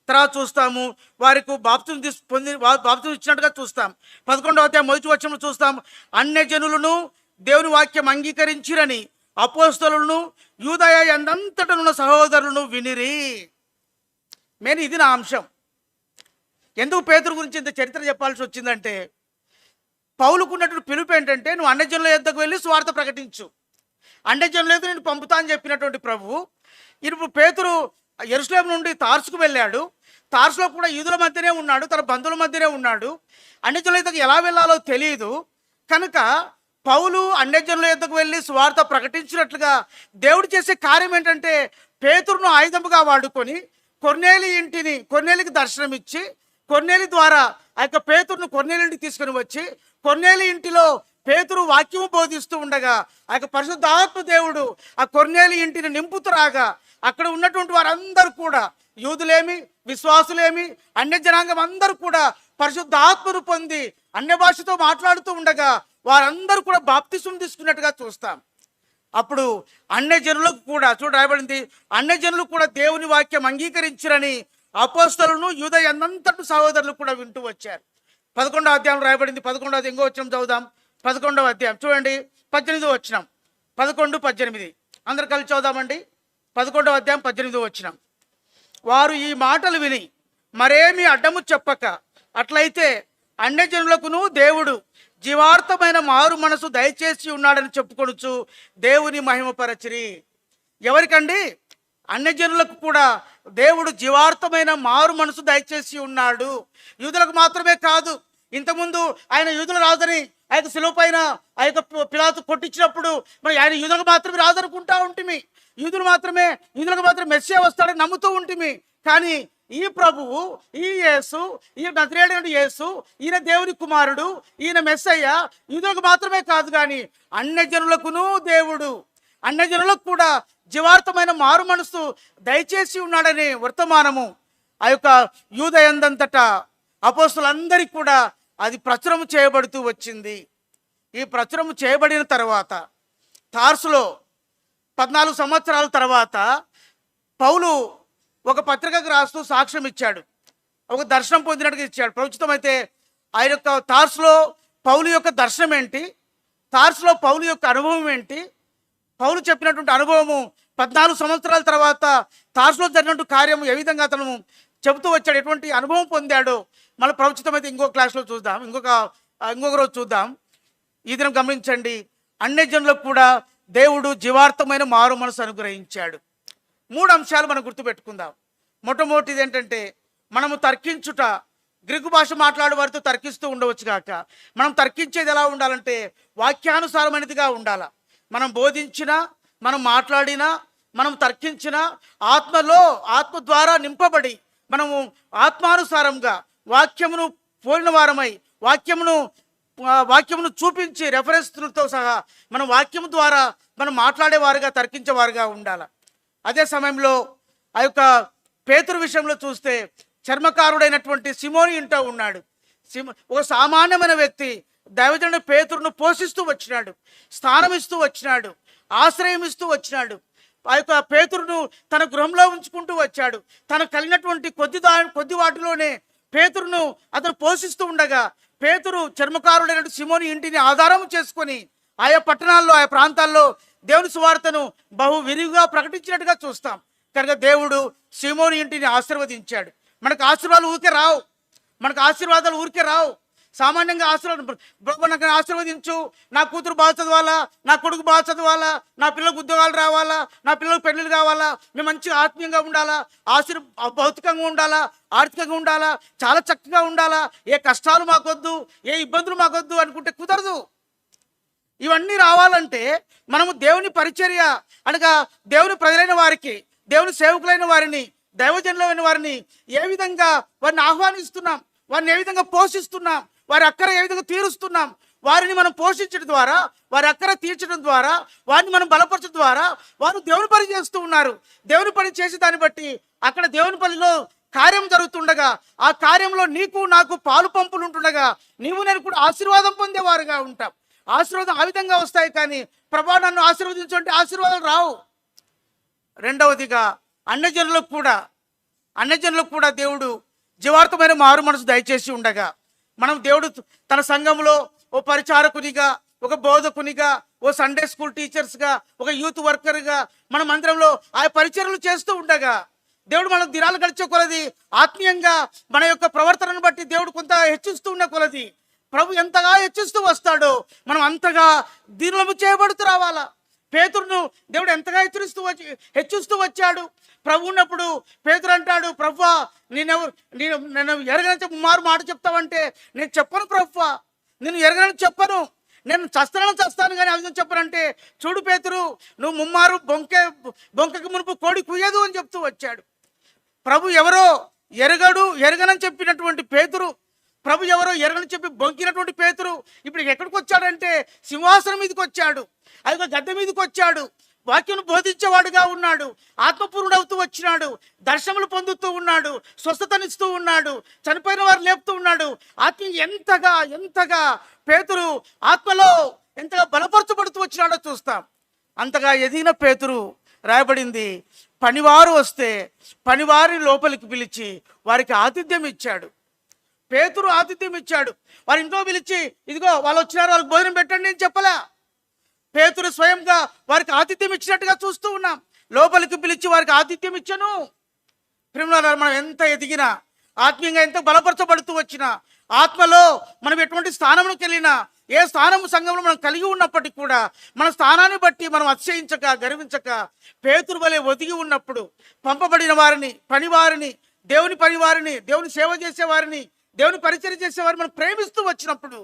తర్వాత చూస్తాము వారికి బాప్తిసం బాప్తిసం ఇచ్చినట్టుగా చూస్తాం. 11వ అధ్యాయం మొదటి వచనంలో చూస్తాం, అన్యజనులను దేవుని వాక్యం అంగీకరించిరని అపోస్తలులను యూదయ ఎందంతటనున్న సహోదరులను వినిరి. మెయిన్ ఇది నా అంశం. ఎందుకు పేతురు గురించి ఇంత చరిత్ర చెప్పాల్సి వచ్చిందంటే, పౌలుకున్నటువంటి పిలుపు ఏంటంటే, నువ్వు అన్యజనుల యొద్దకు వెళ్ళి స్వార్థ ప్రకటించు, అన్యజనుల యొద్దకు నేను పంపుతా అని చెప్పినటువంటి ప్రభువు. ఇప్పుడు పేతురు యెరూషలేము నుండి తార్సుకు వెళ్ళాడు. తార్సులో కూడా యూదుల మధ్యనే ఉన్నాడు, తన బంధువుల మధ్యనే ఉన్నాడు. అన్యజనుల యొద్దకు ఎలా వెళ్ళాలో తెలియదు. కనుక పౌలు అన్యజనుల యొద్దకు వెళ్ళి స్వార్థ ప్రకటించినట్లుగా దేవుడు చేసే కార్యం ఏంటంటే, పేతురును ఆయుధముగా వాడుకొని కొర్నేలికి దర్శనం ఇచ్చి, కొర్నేలి ద్వారా ఆ యొక్క పేతురును కొర్నేలి ఇంటికి తీసుకొని వచ్చి, కొర్నేలి ఇంటిలో పేతురు వాక్యము బోధిస్తూ ఉండగా ఆ యొక్క పరిశుద్ధాత్మ దేవుడు ఆ కొర్నేలి ఇంటిని నింపుతురాగా అక్కడ ఉన్నటువంటి వారందరూ కూడా, యూదులేమి విశ్వాసులేమి అన్య జనాంగం అందరూ కూడా పరిశుద్ధాత్మను పొంది అన్య భాషతో మాట్లాడుతూ ఉండగా వారందరూ కూడా బాప్తిసం తీసుకున్నట్టుగా చూస్తాం. అప్పుడు అన్యజనులకు కూడా రాయబడింది, అన్యజనులు కూడా దేవుని వాక్యం అంగీకరించిరని అపోస్తలులను యూదయ ఎందంతటి సహోదరులు కూడా వింటూ వచ్చారు. 11వ అధ్యాయం రాయబడింది. 11వ అధ్యాయం ఇంకో వచనం చదువుదాం. 11వ అధ్యాయం చూడండి, 18వ వచనం. 11, 18 అందరు కలిసి చదువుదామండి. 11వ అధ్యాయం 18వ వచనం. వారు ఈ మాటలు విని మరేమి అడ్డము చెప్పక, అట్లయితే అన్యజనులకును దేవుడు జీవార్థమైన మారు మనసు దయచేసి ఉన్నాడని చెప్పుకొనుచు దేవుని మహిమపరచిరి. ఎవరికండి? అన్యజనులకు కూడా దేవుడు జీవార్థమైన మారు మనసు దయచేసి ఉన్నాడు. యూదులకు మాత్రమే కాదు. ఇంతకుముందు ఆయన యూదుల రాజని ఆ యొక్క శిలువ పైన ఆ యొక్క పిలాతు కొట్టించినప్పుడు మరి ఆయన యూదులకు మాత్రమే రాజనుకుంటా ఉంటిమి, యూదులకు మాత్రమే మెస్సియా వస్తాడని నమ్ముతూ ఉంటిమి. కానీ ఈ ప్రభువు, ఈ యేసు, ఈ నజరేయుడైన యేసు, ఈయన దేవుని కుమారుడు, ఈయన మెస్సయ్య యూదులకు మాత్రమే కాదు కానీ అన్యజనులకును దేవుడు, అన్యజనులకు కూడా జీవార్థమైన మారు మనసు దయచేసి ఉన్నాడనే వర్తమానము ఆ యొక్క యూదయందంతటా అపోస్తులందరికీ కూడా అది ప్రచురము చేయబడుతూ వచ్చింది. ఈ ప్రచురము చేయబడిన తర్వాత తార్సులో 14 సంవత్సరాల తర్వాత పౌలు ఒక పత్రికకు రాస్తూ సాక్ష్యం ఇచ్చాడు, ఒక దర్శనం పొందినట్టుగా ఇచ్చాడు. ప్రస్తుతం అయితే ఆ యొక్క తార్సులో పౌలు యొక్క దర్శనం ఏంటి, తార్సులో పౌలు యొక్క అనుభవం ఏంటి, పౌలు చెప్పినటువంటి అనుభవము 14 సంవత్సరాల తర్వాత తార్సులో జరిగినటువంటి కార్యము ఏ విధంగా అతను చెబుతూ వచ్చాడు, ఎటువంటి అనుభవం పొందాడో మళ్ళీ ప్రవచితం అయితే ఇంకో క్లాస్లో చూద్దాం, ఇంకొక రోజు చూద్దాం. ఈ దినం గమనించండి, అన్యజనులకు కూడా దేవుడు జీవార్థమైన మారు మనసు అనుగ్రహించాడు. 3 అంశాలు మనం గుర్తుపెట్టుకుందాం. మొట్టమొదటిది ఏంటంటే, మనము తర్కించుట, గ్రీకు భాష మాట్లాడే వారితో తర్కిస్తూ ఉండవచ్చు కాక, మనం తర్కించేది ఎలా ఉండాలంటే వాక్యానుసారమైనదిగా ఉండాల. మనం బోధించినా, మనం మాట్లాడినా, మనం తర్కించినా ఆత్మ ద్వారా నింపబడి మనము ఆత్మానుసారంగా వాక్యమును పోలిన వారమై వాక్యమును చూపించి రెఫరెన్స్లతో సహా మనం వాక్యము ద్వారా మనం మాట్లాడేవారుగా తర్కించేవారుగా ఉండాలి. అదే సమయంలో ఆ యొక్క పేతురు విషయంలో చూస్తే చర్మకారుడైనటువంటి సిమోని ఇంటో ఉన్నాడు. ఒక సామాన్యమైన వ్యక్తి దైవజనుడు పేతురును పోషిస్తూ వచ్చినాడు, స్థానం ఇస్తూ వచ్చినాడు, ఆశ్రయం ఇస్తూ వచ్చినాడు. ఆ యొక్క పేతురును తన గృహంలో ఉంచుకుంటూ వచ్చాడు. తనకు కలిగినటువంటి కొద్ది వాటిలోనే పేతురును అతను పోషిస్తూ ఉండగా, పేతురు చర్మకారుడైన సిమోని ఇంటిని ఆధారం చేసుకొని ఆయా పట్టణాల్లో, ఆయా ప్రాంతాల్లో దేవుని సువార్తను బహు విరివిగా ప్రకటించినట్టుగా చూస్తాం. కనుక దేవుడు సిమోని ఇంటిని ఆశీర్వదించాడు. మనకు ఆశీర్వాదాలు ఊరికే రావు. సామాన్యంగా నాకు ఆశీర్వదించు, నా కూతురు బాగా చదవాలా, నా కొడుకు బాగా చదవాలా, నా పిల్లలకు ఉద్యోగాలు రావాలా, నా పిల్లలకు పెళ్ళిళ్ళు కావాలా, మేము మంచిగా ఆత్మీయంగా ఉండాలా, భౌతికంగా ఉండాలా, ఆర్థికంగా ఉండాలా, చాలా చక్కగా ఉండాలా, ఏ కష్టాలు మాకొద్దు, ఏ ఇబ్బందులు మాకొద్దు అనుకుంటే కుదరదు. ఇవన్నీ రావాలంటే మనము దేవుని పరిచర్య అనగా దేవుని ప్రజలైన వారికి, దేవుని సేవకులైన వారిని, దైవజనులైన వారిని ఏ విధంగా వారిని ఆహ్వానిస్తున్నాం, వారిని ఏ విధంగా పోషిస్తున్నాం, వారి అక్కర ఏ విధంగా తీరుస్తున్నాం. వారిని మనం పోషించడం ద్వారా, వారి అక్కర తీర్చడం ద్వారా, వారిని మనం బలపరచడం ద్వారా వారు దేవుని పని చేస్తూ ఉన్నారు. దేవుని పని చేసే దాన్ని బట్టి అక్కడ దేవుని పనిలో కార్యం జరుగుతుండగా, ఆ కార్యంలో నీకు నాకు పాలు పంపులు ఉంటుండగా నీవు నేను కూడా ఆశీర్వాదం పొందేవారుగా ఉంటాం. ఆశీర్వాదం ఆ విధంగా వస్తాయి, కానీ ప్రభా నన్ను ఆశీర్వదించు అంటే ఆశీర్వాదాలు రావు. రెండవదిగా అన్యజనులకు కూడా దేవుడు జీవార్థమైన మారు మనసు దయచేసి ఉండగా, మనం దేవుడు తన సంఘంలో ఓ పరిచారకునిగా, ఒక బోధకునిగా, ఓ సండే స్కూల్ టీచర్స్గా, ఒక యూత్ వర్కర్గా మన మందిరంలో ఆ పరిచర్యలు చేస్తూ ఉండగా, దేవుడు మనం దినాలు గడిచే కొలది ఆత్మీయంగా మన యొక్క ప్రవర్తనను బట్టి దేవుడు కొంత హెచ్చిస్తూ ఉన్న కొలది ప్రభు ఎంతగా హెచ్చిస్తూ వస్తాడో మనం అంతగా దీనులము చేయబడుతూ రావాలా. పేతురును దేవుడు ఎంతగా హెచ్చిస్తూ వచ్చాడు. ప్రభు ఉన్నప్పుడు పేతురు అంటాడు, ప్రభువా నేను ఎరగని ముమ్మారు మాట చెప్తావంటే నేను చెప్పను ప్రభువా, నేను ఎరగనని చెప్పను, నేను చస్తాను కానీ ఆ విధంగా చెప్పనంటే, చూడు పేతురు నువ్వు ముమ్మారు బొంకకి మునుపు కోడి కుయ్యదు అని చెప్తూ వచ్చాడు. ప్రభు ఎవరో ఎరగనని చెప్పినటువంటి పేతురు, ప్రభు ఎవరో ఎరగని చెప్పి బొంకినటువంటి పేతురు ఇప్పుడు ఎక్కడికి వచ్చాడంటే సింహాసనం మీదకి వచ్చాడు, అది గద్దె మీదకి వచ్చాడు, వాక్యం బోధించేవాడుగా ఉన్నాడు, ఆత్మపూర్ణుడవుతూ వచ్చినాడు, దర్శనములు పొందుతూ ఉన్నాడు, స్వస్థతనిస్తూ ఉన్నాడు, చనిపోయిన వారు లేపుతూ ఉన్నాడు. ఆత్మీయ ఎంతగా పేతురు ఆత్మలో ఎంతగా బలపరచబడుతూ వచ్చినాడో చూస్తాం. అంతగా ఎదిగిన పేతురు రాయబడింది, పనివారు వస్తే పనివారిని లోపలికి పిలిచి వారికి ఆతిథ్యం ఇచ్చాడు. పేతురు ఆతిథ్యం ఇచ్చాడు. వారి ఇంట్లో పిలిచి ఇదిగో వాళ్ళు వచ్చినారు, వాళ్ళకి భోజనం పెట్టండి నేను చెప్పలే. పేతురు స్వయంగా వారికి ఆతిథ్యం ఇచ్చినట్టుగా చూస్తూ ఉన్నాం. లోపలికి పిలిచి వారికి ఆతిథ్యం ఇచ్చను. ప్రియులారా, మనం ఎంత ఎదిగినా, ఆత్మీయంగా ఎంత బలపరచబడుతూ వచ్చినా, ఆత్మలో మనం ఎటువంటి స్థానంలోకి వెళ్ళినా, ఏ స్థానం సంఘంలో మనం కలిగి ఉన్నప్పటికీ కూడా మన స్థానాన్ని బట్టి మనం అతిశయించక గర్వించక పేతురు వలె ఒదిగి ఉన్నప్పుడు పంపబడిన వారిని, పనివారిని, దేవుని పనివారిని, దేవుని సేవ చేసేవారిని, దేవుని పరిచయం చేసేవారిని మనం ప్రేమిస్తూ వచ్చినప్పుడు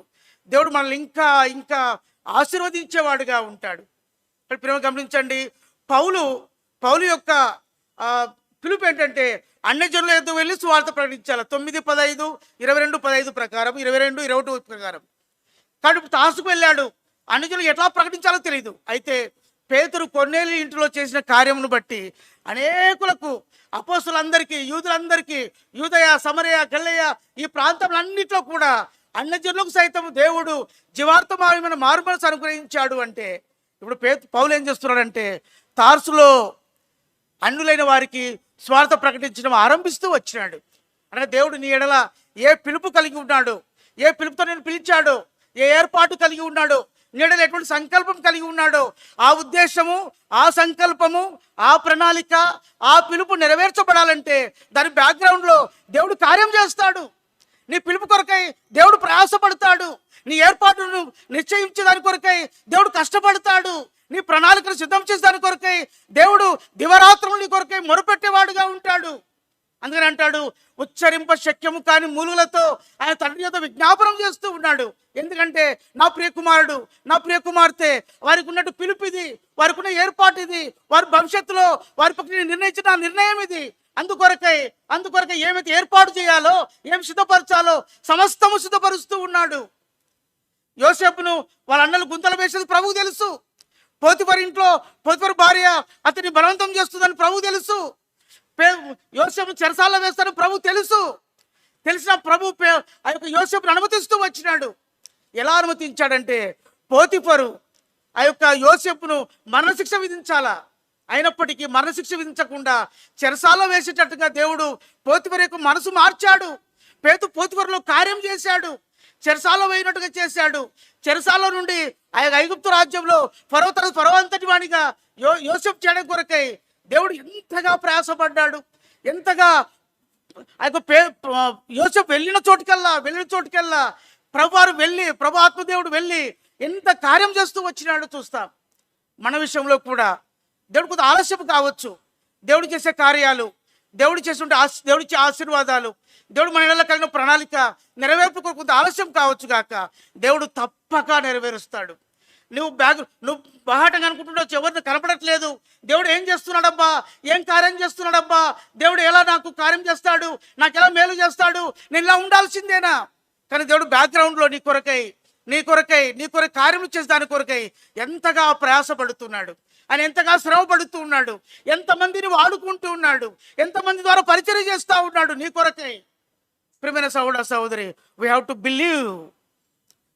దేవుడు మనల్ని ఇంకా ఆశీర్వదించేవాడుగా ఉంటాడు. ప్రేమ గమనించండి, పౌలు యొక్క పిలుపు ఏంటంటే అన్యజనుల యొద్దకు వెళ్ళి సువార్త ప్రకటించాలి. 9:15, 22:15 ప్రకారం, 22:21 ప్రకారం. కాబట్టి తాసుకు వెళ్ళాడు. అన్యజనులు ఎట్లా ప్రకటించాలో తెలియదు. అయితే పేతురు కొర్నేలి ఇంటిలో చేసిన కార్యమును బట్టి అనేకులకు, అపోస్తులందరికీ, యూదులందరికీ, యూదయ, సమరయ, గలిలయ ఈ ప్రాంతంలన్నింటిలో కూడా అన్యజనులకు సైతం దేవుడు జీవార్థమైన మారుమనసు అనుగ్రహించాడు. అంటే ఇప్పుడు పౌలు ఏం చేస్తున్నాడంటే తార్సులో అన్యులైన వారికి స్వార్థ ప్రకటించడం ఆరంభిస్తూ వచ్చినాడు. అనగా దేవుడు నీ ఎడల ఏ పిలుపు కలిగి ఉన్నాడు, ఏ పిలుపుతో నేను పిలిచాడో, ఏ ఏర్పాటు కలిగి ఉన్నాడో, నీ ఎడల ఎటువంటి సంకల్పం కలిగి ఉన్నాడో, ఆ ఉద్దేశము, ఆ సంకల్పము, ఆ ప్రణాళిక, ఆ పిలుపు నెరవేర్చబడాలంటే దాని బ్యాక్గ్రౌండ్లో దేవుడు కార్యం చేస్తాడు. నీ పిలుపు కొరకై దేవుడు ప్రయాసపడతాడు. నీ ఏర్పాటును నిశ్చయించే దాని కొరకై దేవుడు కష్టపడతాడు. నీ ప్రణాళికను సిద్ధం చేసే దాని కొరకై దేవుడు దివరాత్రులు నీ కొరకై మొరుపెట్టేవాడుగా ఉంటాడు. అందుకని అంటాడు, ఉచ్చరింప శక్యము కాని మూలులతో ఆయన తండ్రి యొక్క విజ్ఞాపనం చేస్తూ ఉన్నాడు. ఎందుకంటే నా ప్రియకుమారుడు, నా ప్రియకుమార్తె, వారికి ఉన్నట్టు పిలుపు ఇది, వారికి ఉన్న ఏర్పాటు ఇది, వారి భవిష్యత్తులో వారి పక్కన నిర్ణయించిన నిర్ణయం ఇది. అందుకొరకై ఏమైతే ఏర్పాటు చేయాలో, ఏం సిద్ధపరచాలో సమస్తము సిద్ధపరుస్తూ ఉన్నాడు. యోసేపును వాళ్ళ అన్నలు గుంతలు వేసేది ప్రభువు తెలుసు. పోతిఫరు భార్య అతన్ని బలవంతం చేస్తుందని ప్రభు తెలుసు. యోసేపును చెరసాలలో వేస్తారని ప్రభు తెలిసిన ప్రభు ఆ యొక్క యోసేపును అనుమతిస్తూ వచ్చినాడు. ఎలా అనుమతించాడంటే పోతిఫరు ఆ యొక్క యోసేపును మరణశిక్ష విధించాలా, అయినప్పటికీ మరణశిక్ష విధించకుండా చెరసాలలో వేసేటట్టుగా దేవుడు పోతిఫరు యొక్క మనసు మార్చాడు. పోతిఫరులో కార్యం చేశాడు, చెరసాలలో వేయినట్టుగా చేశాడు. చెరసాల నుండి ఆ ఐగుప్తు రాజ్యంలో ఫరో అంతటి వాడిగా యోసేపు చేయడం కొరకై దేవుడు ఎంతగా ప్రయాసపడ్డాడు. ఎంతగా ఆ యొక్క యోసేపు వెళ్ళిన చోటుకెల్లా ప్రభు ఆత్మదేవుడు వెళ్ళి ఎంత కార్యం చేస్తూ వచ్చినాడో చూస్తాం. మన విషయంలో కూడా దేవుడు కొంత ఆలస్యం కావచ్చు. దేవుడు చేసే కార్యాలు, దేవుడు ఇచ్చే ఆశీర్వాదాలు, దేవుడు మన ఇళ్ళలో కలిగిన ప్రణాళిక నెరవేర్పు కొంత ఆలస్యం కావచ్చు గాక దేవుడు తప్పక నెరవేరుస్తాడు. నువ్వు బాహాటంగా అనుకుంటుండొచ్చు, ఎవరిని కనపడట్లేదు. దేవుడు ఏం చేస్తున్నాడబ్బా, ఏం కార్యం చేస్తున్నాడబ్బా, దేవుడు ఎలా నాకు కార్యం చేస్తాడు, నాకు ఎలా మేలు చేస్తాడు, నేను ఇలా ఉండాల్సిందేనా? కానీ దేవుడు బ్యాక్గ్రౌండ్లో నీ కొరకై కార్యం చేసే దాని కొరకై ఎంతగా ప్రయాసపడుతున్నాడు, ఆయన ఎంతగా శ్రమ పడుతూ ఉన్నాడు, ఎంతమందిని వాడుకుంటూ ఉన్నాడు, ఎంతమంది ద్వారా పరిచయం చేస్తూ ఉన్నాడు నీ కొరకై. ప్రియమైన సహోదర సహోదరి, వీ హ్యావ్ టు బిలీవ్.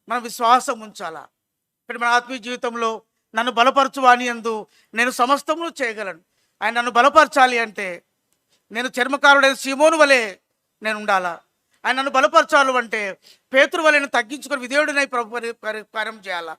మనం విశ్వాసం ఉంచాలా. ఇక్కడ మన ఆత్మీయ జీవితంలో నన్ను బలపరచువాని యందు నేను సమస్తమును చేయగలను. ఆయన నన్ను బలపరచాలి అంటే నేను చర్మకారుడైన సీమోను వలె నేను ఉండాలా. ఆయన నన్ను బలపరచాలి అంటే పేతురు వలె నేను తగ్గించుకొని విధేయుడినై ప్రభు కార్యం చేయాలా.